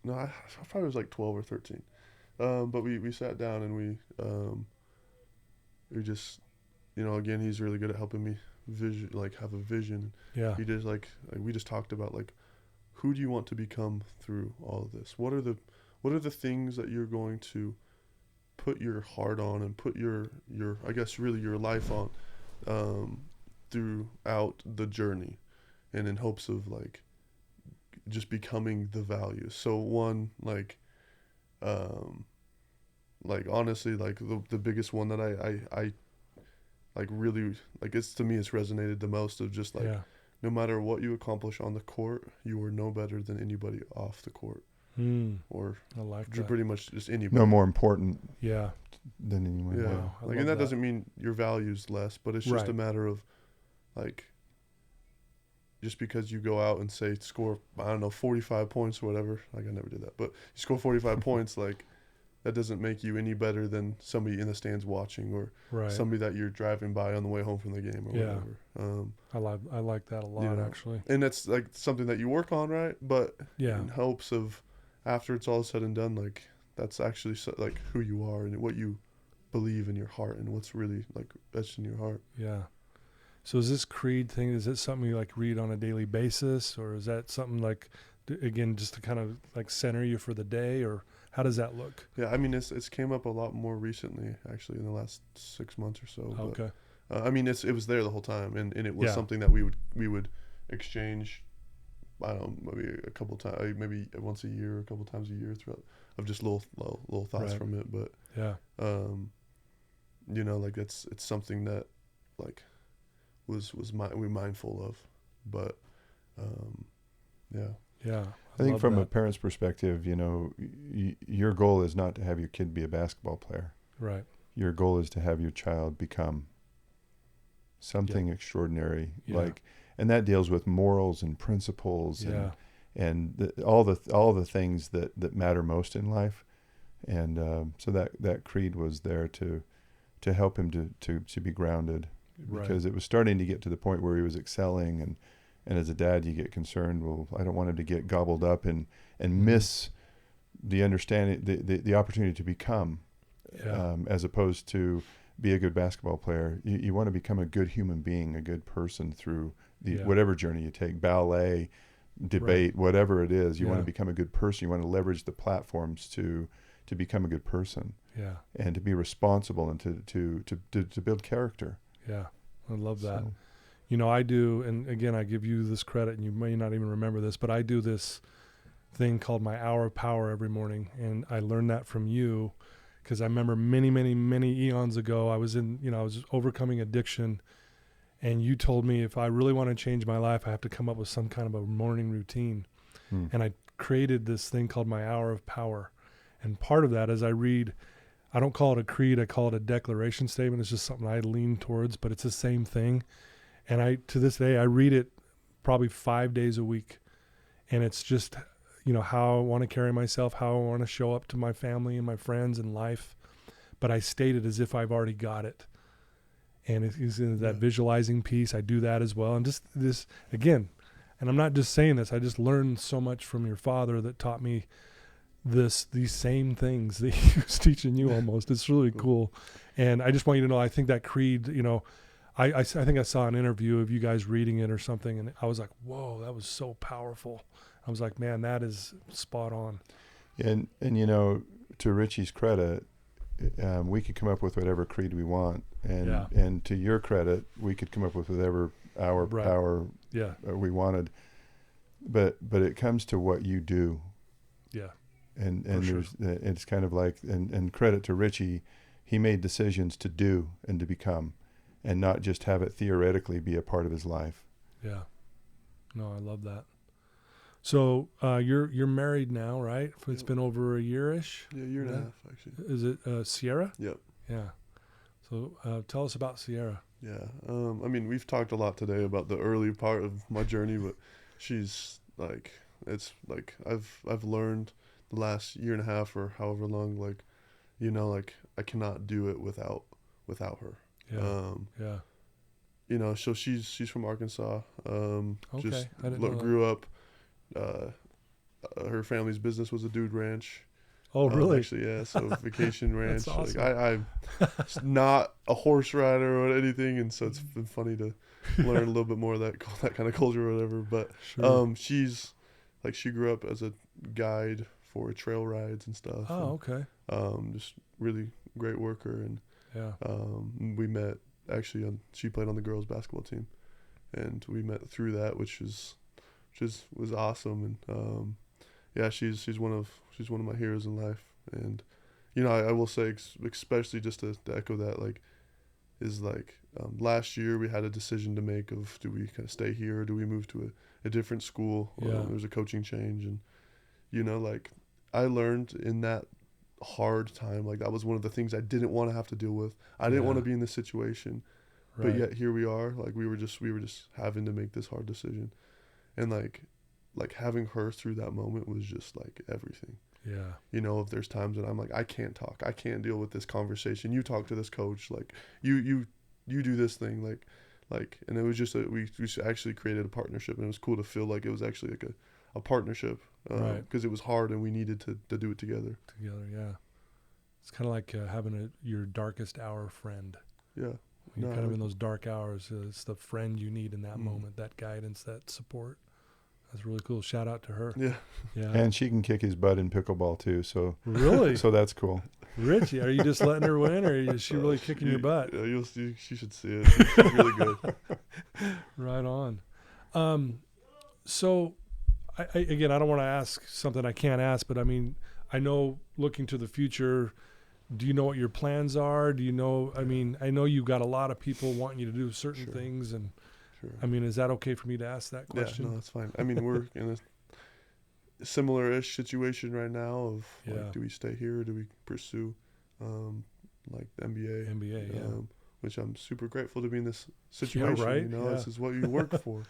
No, I probably was like 12 or 13. But we sat down and we just, again, he's really good at helping me have a vision. Yeah. He just like we just talked about like, who do you want to become through all of this? What are the things that you're going to put your heart on and put your I guess really your life on throughout the journey, and in hopes of like just becoming the value. So one, like honestly, like the biggest one that I like really, like, it's, to me, it's resonated the most, of just like, no matter what you accomplish on the court, you are no better than anybody off the court. Or I like that. Pretty much just anybody. No more important than anyone. Yeah. Wow, like, and that doesn't mean your value's less, but it's just a matter of like, just because you go out and say score, I don't know, 45 points or whatever, like I never did that, but you score 45 points, like, that doesn't make you any better than somebody in the stands watching, or somebody that you're driving by on the way home from the game or whatever. I like that a lot, actually. And that's like something that you work on, right? But in hopes of, after it's all said and done, like, that's actually like who you are and what you believe in your heart and what's really like etched in your heart. Yeah. So is this creed thing, is it something you like read on a daily basis, or is that something like, again, just to kind of like center you for the day, or how does that look? Yeah, I mean, it's came up a lot more recently, actually, in the last 6 months or so. Okay. But, I mean, it was there the whole time, and it was something that we would exchange, I don't know, maybe a couple times, maybe once a year, a couple times a year, throughout, of just little thoughts from it. But like, it's something that like we're mindful of, but I think from a parent's perspective, your goal is not to have your kid be a basketball player. Right. Your goal is to have your child become something extraordinary, and that deals with morals and principles and all the things that matter most in life. And so that creed was there to help him to be grounded, because it was starting to get to the point where he was excelling, and as a dad, you get concerned. Well, I don't want him to get gobbled up and miss the understanding, the opportunity to become, as opposed to be a good basketball player. You want to become a good human being, a good person through whatever journey you take, ballet, debate, whatever it is. You want to become a good person. You want to leverage the platforms to become a good person. Yeah. And to be responsible and to build character. Yeah, I love that. So, I do, and again, I give you this credit, and you may not even remember this, but I do this thing called my hour of power every morning, and I learned that from you, because I remember many, many, many eons ago, I was overcoming addiction, and you told me if I really want to change my life, I have to come up with some kind of a morning routine. And I created this thing called my hour of power, and part of that is I don't call it a creed, I call it a declaration statement. It's just something I lean towards, but it's the same thing. And to this day, I read it probably 5 days a week. And it's just, how I want to carry myself, how I want to show up to my family and my friends and life. But I state it as if I've already got it. And it's in that visualizing piece. I do that as well. And just this, again, and I'm not just saying this, I just learned so much from your father that taught me these same things that he was teaching you almost. It's really cool. And I just want you to know, I think that creed, you know, I think I saw an interview of you guys reading it or something, and I was like, whoa, that was so powerful. I was like, man, that is spot on. And you know, to Richie's credit, we could come up with whatever creed we want, and to your credit, we could come up with whatever power we wanted. But it comes to what you do. Yeah. And it's kind of like, and credit to Richie, he made decisions to do and to become, and not just have it theoretically be a part of his life. Yeah. No, I love that. So you're married now, right? It's been over a year-ish? Yeah, year and a half, actually. Is it Sierra? Yep. Yeah. So tell us about Sierra. Yeah. I mean, we've talked a lot today about the early part of my journey, but she's like, it's like I've learned the last year and a half or however long, like, you know, like I cannot do it without her. Yeah. You know, so she's from Arkansas. Okay. Just I didn't know grew up. Her family's business was a dude ranch. Oh, really? Actually, yeah. So vacation ranch. That's awesome. Like I'm not a horse rider or anything, and so it's been funny to learn a little bit more of that kind of culture or whatever. But sure. she's like, she grew up as a guide for trail rides and stuff. Oh, okay. Just really great worker, and we met actually she played on the girls basketball team, and we met through that, which was awesome. And she's one of my heroes in life. And you know, I will say, especially just to echo that, like, is like last year we had a decision to make of, do we kind of stay here or do we move to a different school? There was a coaching change, and you know, like, I learned in that hard time, like, that was one of the things I didn't want to have to deal with. I didn't want to be in this situation, but yet here we are. Like, we were just having to make this hard decision, and like having her through that moment was just like everything. Yeah. You know, if there's times that I'm like, I can't talk, I can't deal with this conversation, you talk to this coach, like you do this thing, like, and it was just we actually created a partnership, and it was cool to feel like it was actually like a partnership, because it was hard and we needed to do it together. Yeah. It's kind of like having your darkest hour friend. Yeah. When you're kind of in those dark hours, it's the friend you need in that moment, that guidance, that support. That's really cool. Shout out to her. Yeah. And she can kick his butt in pickleball too. So really, so that's cool. Richie, are you just letting her win, or is she really kicking your butt? Yeah, you'll see. She should see it. She's really good. Right on. So, I again, I don't want to ask something I can't ask, but I mean, I know, looking to the future, do you know what your plans are? Do you know? I mean, I know you've got a lot of people wanting you to do certain things, and I mean, is that okay for me to ask that question? Yeah, no, that's fine. I mean, we're in a similar-ish situation right now of, like, do we stay here or do we pursue, like, the NBA, which I'm super grateful to be in this situation. Yeah, right? You know, this is what you work for.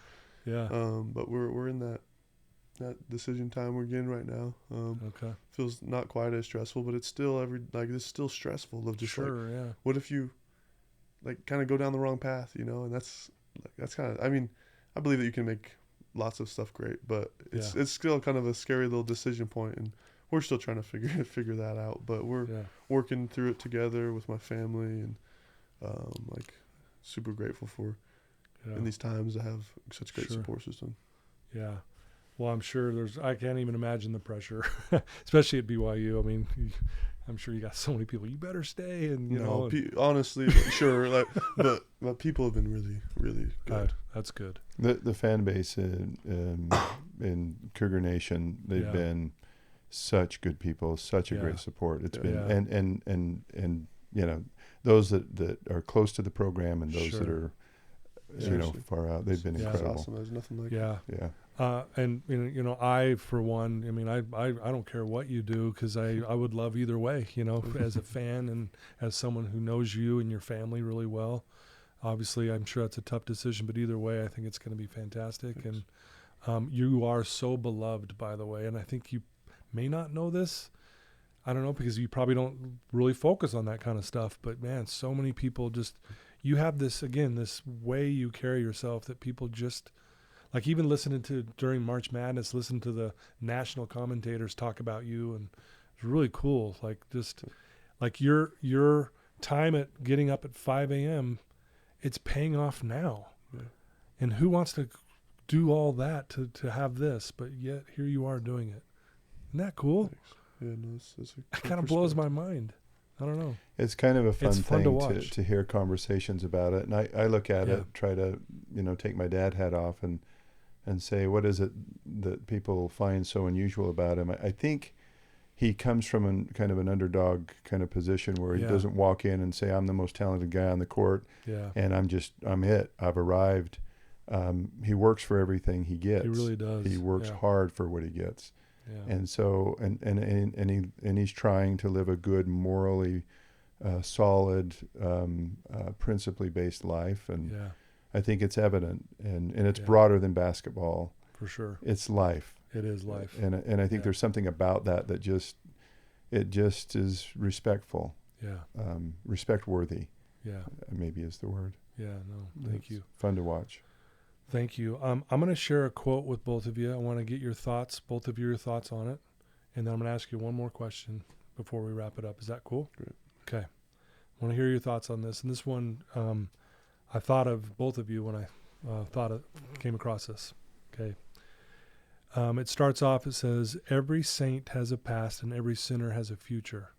Yeah. But we're in that decision time we're in right now. Okay. Feels not quite as stressful, but it's still it's still stressful of just what if you, like, kind of go down the wrong path, you know? And that's kind of, I mean, I believe that you can make lots of stuff great, but it's still kind of a scary little decision point, and we're still trying to figure that out. But we're working through it together with my family, and like, super grateful for in these times to have such great support system. Yeah. Well, I'm sure I can't even imagine the pressure, especially at BYU. I mean, I'm sure you got so many people. You better stay, and you know. Honestly, sure. Like, but people have been really, really good. That's good. The fan base in Cougar Nation, they've been such good people, such a great support. It's been and you know, those that are close to the program and those that are far out, they've been incredible. Awesome. There's nothing like and you know, I, for one, I mean, I don't care what you do, because I would love either way, you know, as a fan and as someone who knows you and your family really well. Obviously, I'm sure that's a tough decision, but either way, I think it's going to be fantastic. Thanks. And you are so beloved, by the way, and I think you may not know this. I don't know, because you probably don't really focus on that kind of stuff, but man, so many people you have this way you carry yourself that people just, like even listening to during March Madness, listen to the national commentators talk about you, and it's really cool. Like just like your time at getting up at 5 a.m., it's paying off now. Yeah. And who wants to do all that to have this? But yet here you are doing it. Isn't that cool? Thanks. Yeah, no, it's It kind of blows my mind. I don't know. It's kind of a fun thing to to hear conversations about it. And I look at it, try to, take my dad hat off and say, what is it that people find so unusual about him? I think he comes from kind of an underdog kind of position where he doesn't walk in and say, I'm the most talented guy on the court. Yeah. And I'm it. I've arrived. He works for everything he gets. He really does. He works hard for what he gets. Yeah. And so, and he's trying to live a good, morally solid, principally based life. And I think it's evident, and it's broader than basketball. For sure. It's life. It is life. And I think there's something about that just is respectful. Yeah. Respect worthy. Yeah. Maybe is the word. Yeah. No, thank you. Fun to watch. Thank you. I'm going to share a quote with both of you. I want to get your thoughts, both of your thoughts on it. And then I'm going to ask you one more question before we wrap it up. Is that cool? Great. Okay. I want to hear your thoughts on this. And this one, I thought of both of you when I came across this. Okay. It starts off, it says, every saint has a past and every sinner has a future.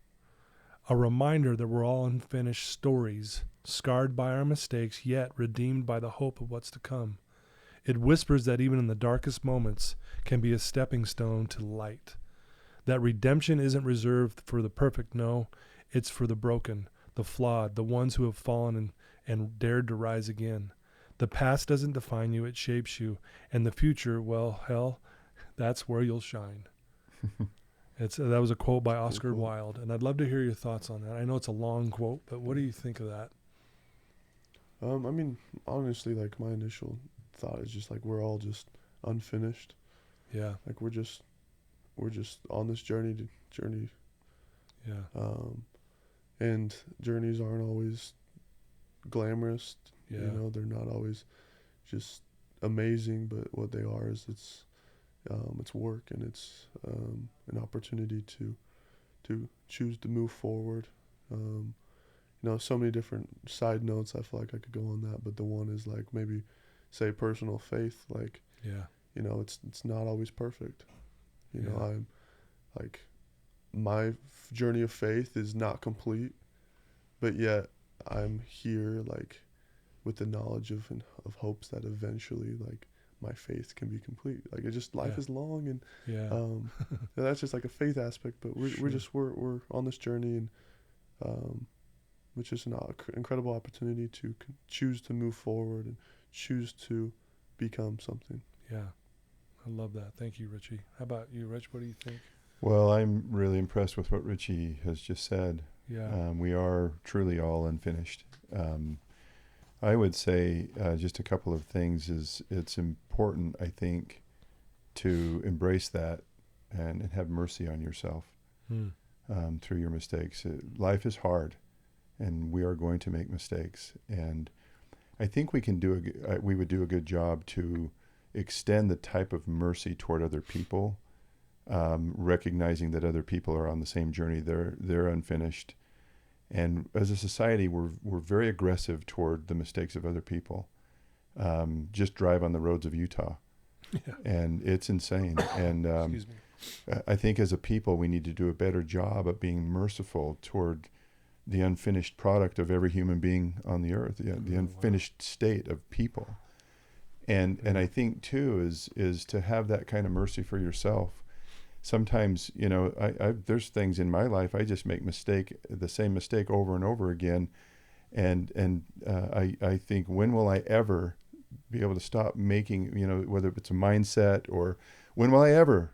A reminder that we're all unfinished stories, scarred by our mistakes, yet redeemed by the hope of what's to come. It whispers that even in the darkest moments can be a stepping stone to light. That redemption isn't reserved for the perfect, no, it's for the broken, the flawed, the ones who have fallen and dared to rise again. The past doesn't define you, it shapes you. And the future, well, hell, that's where you'll shine. That was a quote by Oscar Wilde, and I'd love to hear your thoughts on that. I know it's a long quote, but what do you think of that? I mean, honestly, like my initial thought is just like we're all just unfinished. Yeah. Like we're just on this journey. Yeah. And journeys aren't always glamorous. Yeah. They're not always just amazing, but what they are is it's work, and it's an opportunity to choose to move forward. So many different side notes. I feel like I could go on that, but the one is like maybe say personal faith. Like, it's not always perfect. I'm like my journey of faith is not complete, but yet I'm here like with the knowledge of hopes that eventually like my faith can be complete. Like it just life is long, and that's just like a faith aspect. But we're on this journey, and which is an incredible opportunity to choose to move forward and choose to become something. Yeah, I love that. Thank you, Richie. How about you, Rich? What do you think? Well, I'm really impressed with what Richie has just said. Yeah. We are truly all unfinished. I would say just a couple of things is it's important, I think, to embrace that and have mercy on yourself through your mistakes. Life is hard, and we are going to make mistakes. And I think we would do a good job to extend the type of mercy toward other people, recognizing that other people are on the same journey. They're unfinished. And as a society, we're very aggressive toward the mistakes of other people. Just drive on the roads of Utah, and it's insane. And Excuse me. I think as a people, we need to do a better job of being merciful toward the unfinished product of every human being on the earth, the unfinished state of people. And I think too is to have that kind of mercy for yourself. Sometimes, there's things in my life I just make the same mistake over and over again, and I think, when will I ever be able to stop making, whether it's a mindset, or when will I ever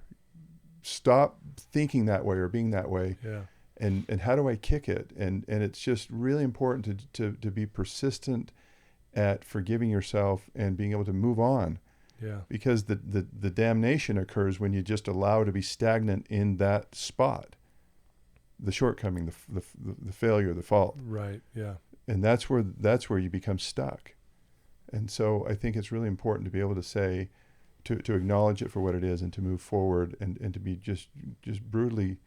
stop thinking that way or being that way? Yeah. And how do I kick it? And it's just really important to be persistent at forgiving yourself and being able to move on. Yeah. Because the damnation occurs when you just allow to be stagnant in that spot, the shortcoming, the failure, the fault. Right. Yeah. And that's where you become stuck. And so I think it's really important to be able to say, to acknowledge it for what it is and to move forward and to be just brutally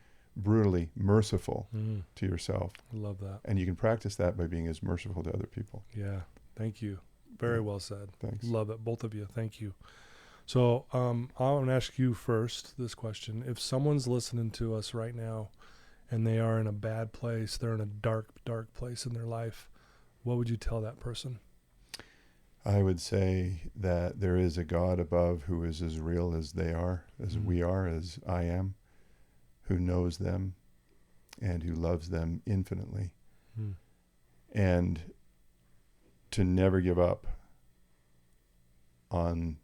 merciful to yourself. I love that. And you can practice that by being as merciful to other people. Yeah. Thank you. Very well said. Thanks. Love it. Both of you. Thank you. So I want to ask you first this question. If someone's listening to us right now and they are in a bad place, they're in a dark, dark place in their life, what would you tell that person? I would say that there is a God above who is as real as they are, as we are, as I am, who knows them and who loves them infinitely. And to never give up on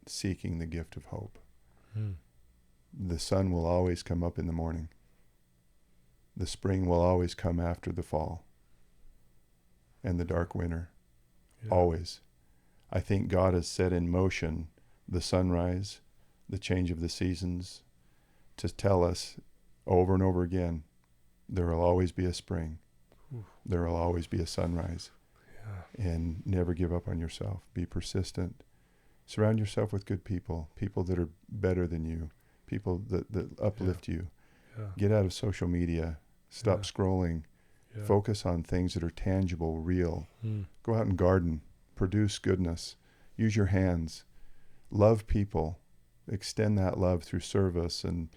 seeking the gift of hope. The sun will always come up in the morning. The spring will always come after the fall. And the dark winter, always. I think God has set in motion the sunrise, the change of the seasons, to tell us over and over again, there will always be a spring. There will always be a sunrise. And never give up on yourself. Be persistent. Surround yourself with good people, people that are better than you, people that uplift you. Get out of social media. Stop scrolling. Focus on things that are tangible, real. Go out and garden. Produce goodness. Use your hands. Love people. Extend that love through service and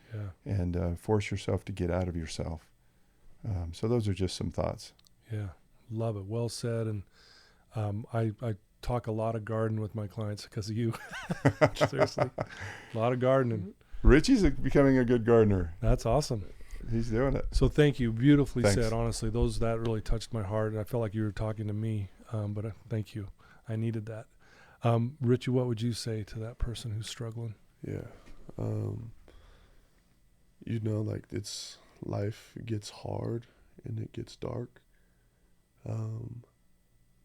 force yourself to get out of yourself. So those are just some thoughts. Yeah, love it. Well said. And I talk a lot of garden with my clients because of you. Seriously, a lot of gardening. Richie's becoming a good gardener. That's awesome. He's doing it. So thank you. Beautifully said. Honestly, that really touched my heart. I felt like you were talking to me. But thank you. I needed that. Richie, what would you say to that person who's struggling? Yeah. Like it's life gets hard and it gets dark.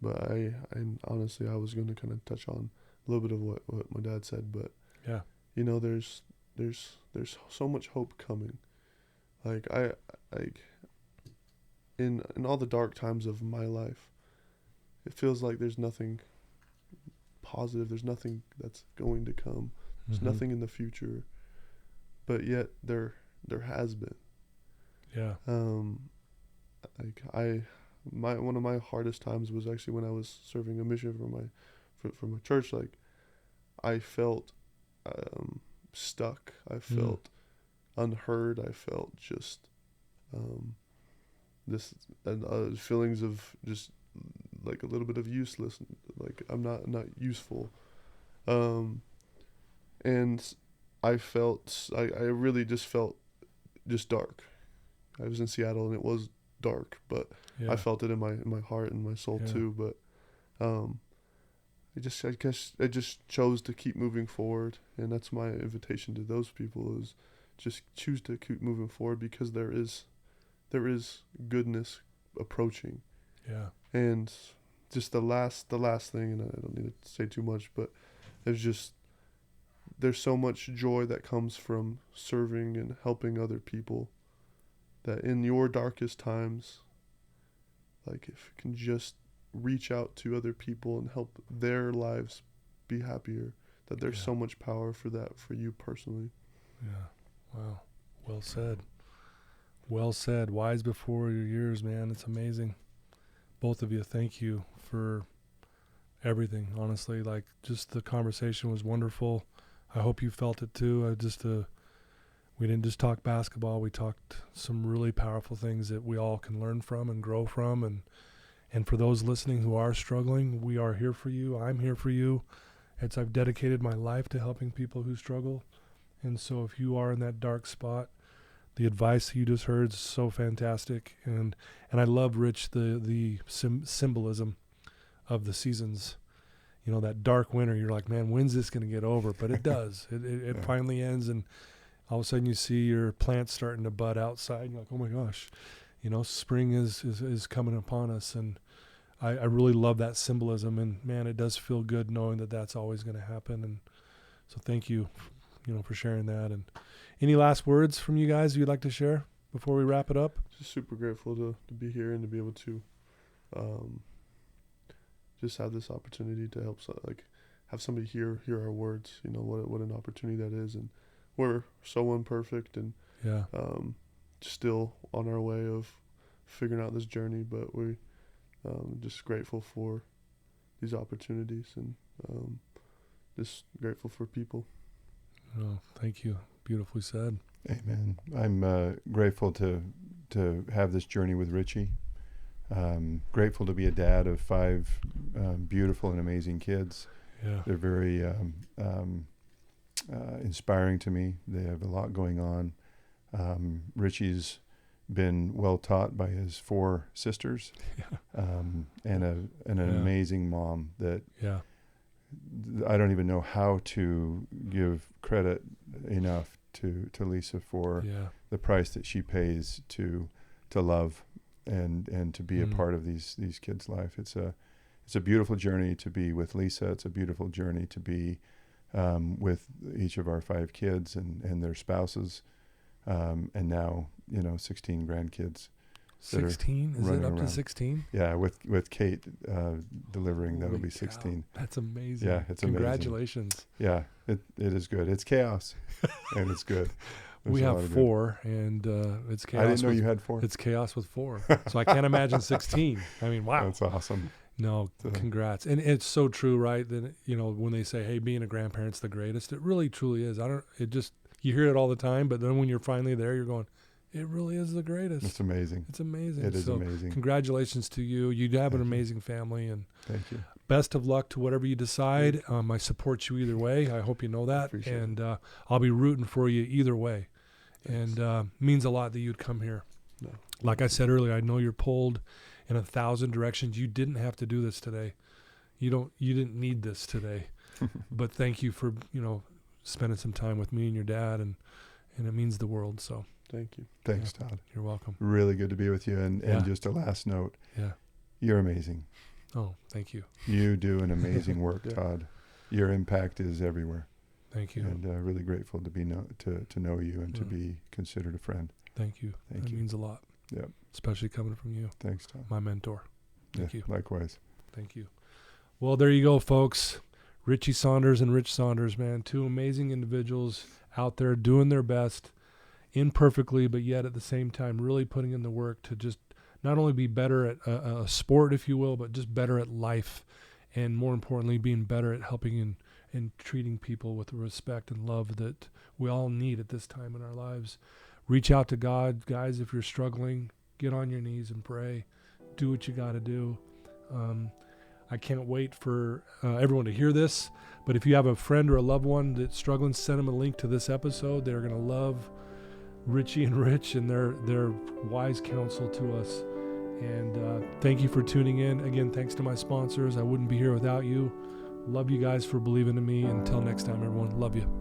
But I honestly, I was going to kind of touch on a little bit of what my dad said, but there's so much hope coming. Like in all the dark times of my life, it feels like there's nothing positive. There's nothing that's going to come. There's nothing in the future, but yet there has been. Yeah. One of my hardest times was actually when I was serving a mission for my church. Like, I felt stuck. I felt unheard. I felt just feelings of just like a little bit of useless, like I'm not useful. And I really just felt just dark. I was in Seattle and it was dark, but I felt it in my heart and my soul too. But I just chose to keep moving forward, and that's my invitation to those people, is just choose to keep moving forward, because there is goodness approaching. Yeah. And just the last thing, and I don't need to say too much, but there's so much joy that comes from serving and helping other people, that in your darkest times, like, if you can just reach out to other people and help their lives be happier, that there's so much power for that for you personally. Yeah. Wow. Well said. Well said. Wise before your years, man. It's amazing. Both of you, thank you for everything. Honestly, like, just the conversation was wonderful. I hope you felt it too. We didn't just talk basketball. We talked some really powerful things that we all can learn from and grow from. And for those listening who are struggling, we are here for you. I'm here for you. I've dedicated my life to helping people who struggle. And so if you are in that dark spot, the advice you just heard is so fantastic. And I love, Rich, the symbolism of the seasons. You know, that dark winter, you're like, man, when's this going to get over? But it does. It finally ends, and all of a sudden you see your plants starting to bud outside. And you're like, oh my gosh, spring is coming upon us. And I really love that symbolism. And man, it does feel good knowing that that's always going to happen. And so thank you, for sharing that. And any last words from you guys you'd like to share before we wrap it up? Just super grateful to be here and to be able to just have this opportunity to help have somebody hear our words. You know, what an opportunity that is. And we're so imperfect and still on our way of figuring out this journey, but we just grateful for these opportunities and just grateful for people. Oh, thank you. Beautifully said. Amen. I'm grateful to have this journey with Richie. Grateful to be a dad of 5 beautiful and amazing kids. Yeah. They're very inspiring to me. They have a lot going on. Richie's been well taught by his 4 sisters, and an amazing mom that I don't even know how to give credit enough to Lisa for the price that she pays to love and to be a part of these kids' life. It's a beautiful journey to be with Lisa. It's a beautiful journey to be with each of our 5 kids and their spouses, and now 16 grandkids. 16? Is it up to 16? Yeah, with Kate delivering, that'll be 16. That's amazing. Yeah, it's Congratulations. amazing. Yeah, it is good. It's chaos, and it's good. We have 4, and it's chaos. I didn't know you had 4. It's chaos with 4. So I can't imagine 16. I mean, wow. That's awesome. No, congrats. And it's so true, right? That, when they say, hey, being a grandparent's the greatest, it really, truly is. You hear it all the time, but then when you're finally there, you're going, it really is the greatest. It's amazing. It's amazing. It is amazing. Congratulations to you. You have an amazing family, and thank you. Best of luck to whatever you decide. I support you either way. I hope you know that. Appreciate and I'll be rooting for you either way. Thanks. And means a lot that you'd come here. No. Like I said earlier, I know you're pulled in 1,000 directions. You didn't have to do this today. You didn't need this today. But thank you for, spending some time with me and your dad, and it means the world. So thank you. Thanks, Todd. You're welcome. Really good to be with you. And just a last note. Yeah. You're amazing. Oh, thank you. You do an amazing work, Todd. Your impact is everywhere. Thank you. And really grateful to be to know you and to be considered a friend. Thank you. That means a lot. Yeah. Especially coming from you. Thanks, Todd. My mentor. Thank you. Likewise. Thank you. Well, there you go, folks. Richie Saunders and Rich Saunders, man. 2 amazing individuals out there doing their best, imperfectly, but yet at the same time really putting in the work to just not only be better at a sport, if you will, but just better at life, and more importantly, being better at helping and treating people with the respect and love that we all need at this time in our lives. Reach out to God, guys. If you're struggling, get on your knees and pray. Do what you got to do. I can't wait for everyone to hear this, but if you have a friend or a loved one that's struggling, send them a link to this episode. They're going to love Richie and Rich and their wise counsel to us. And thank you for tuning in. Again, thanks to my sponsors. I wouldn't be here without you. Love you guys for believing in me. Until next time, everyone. Love you.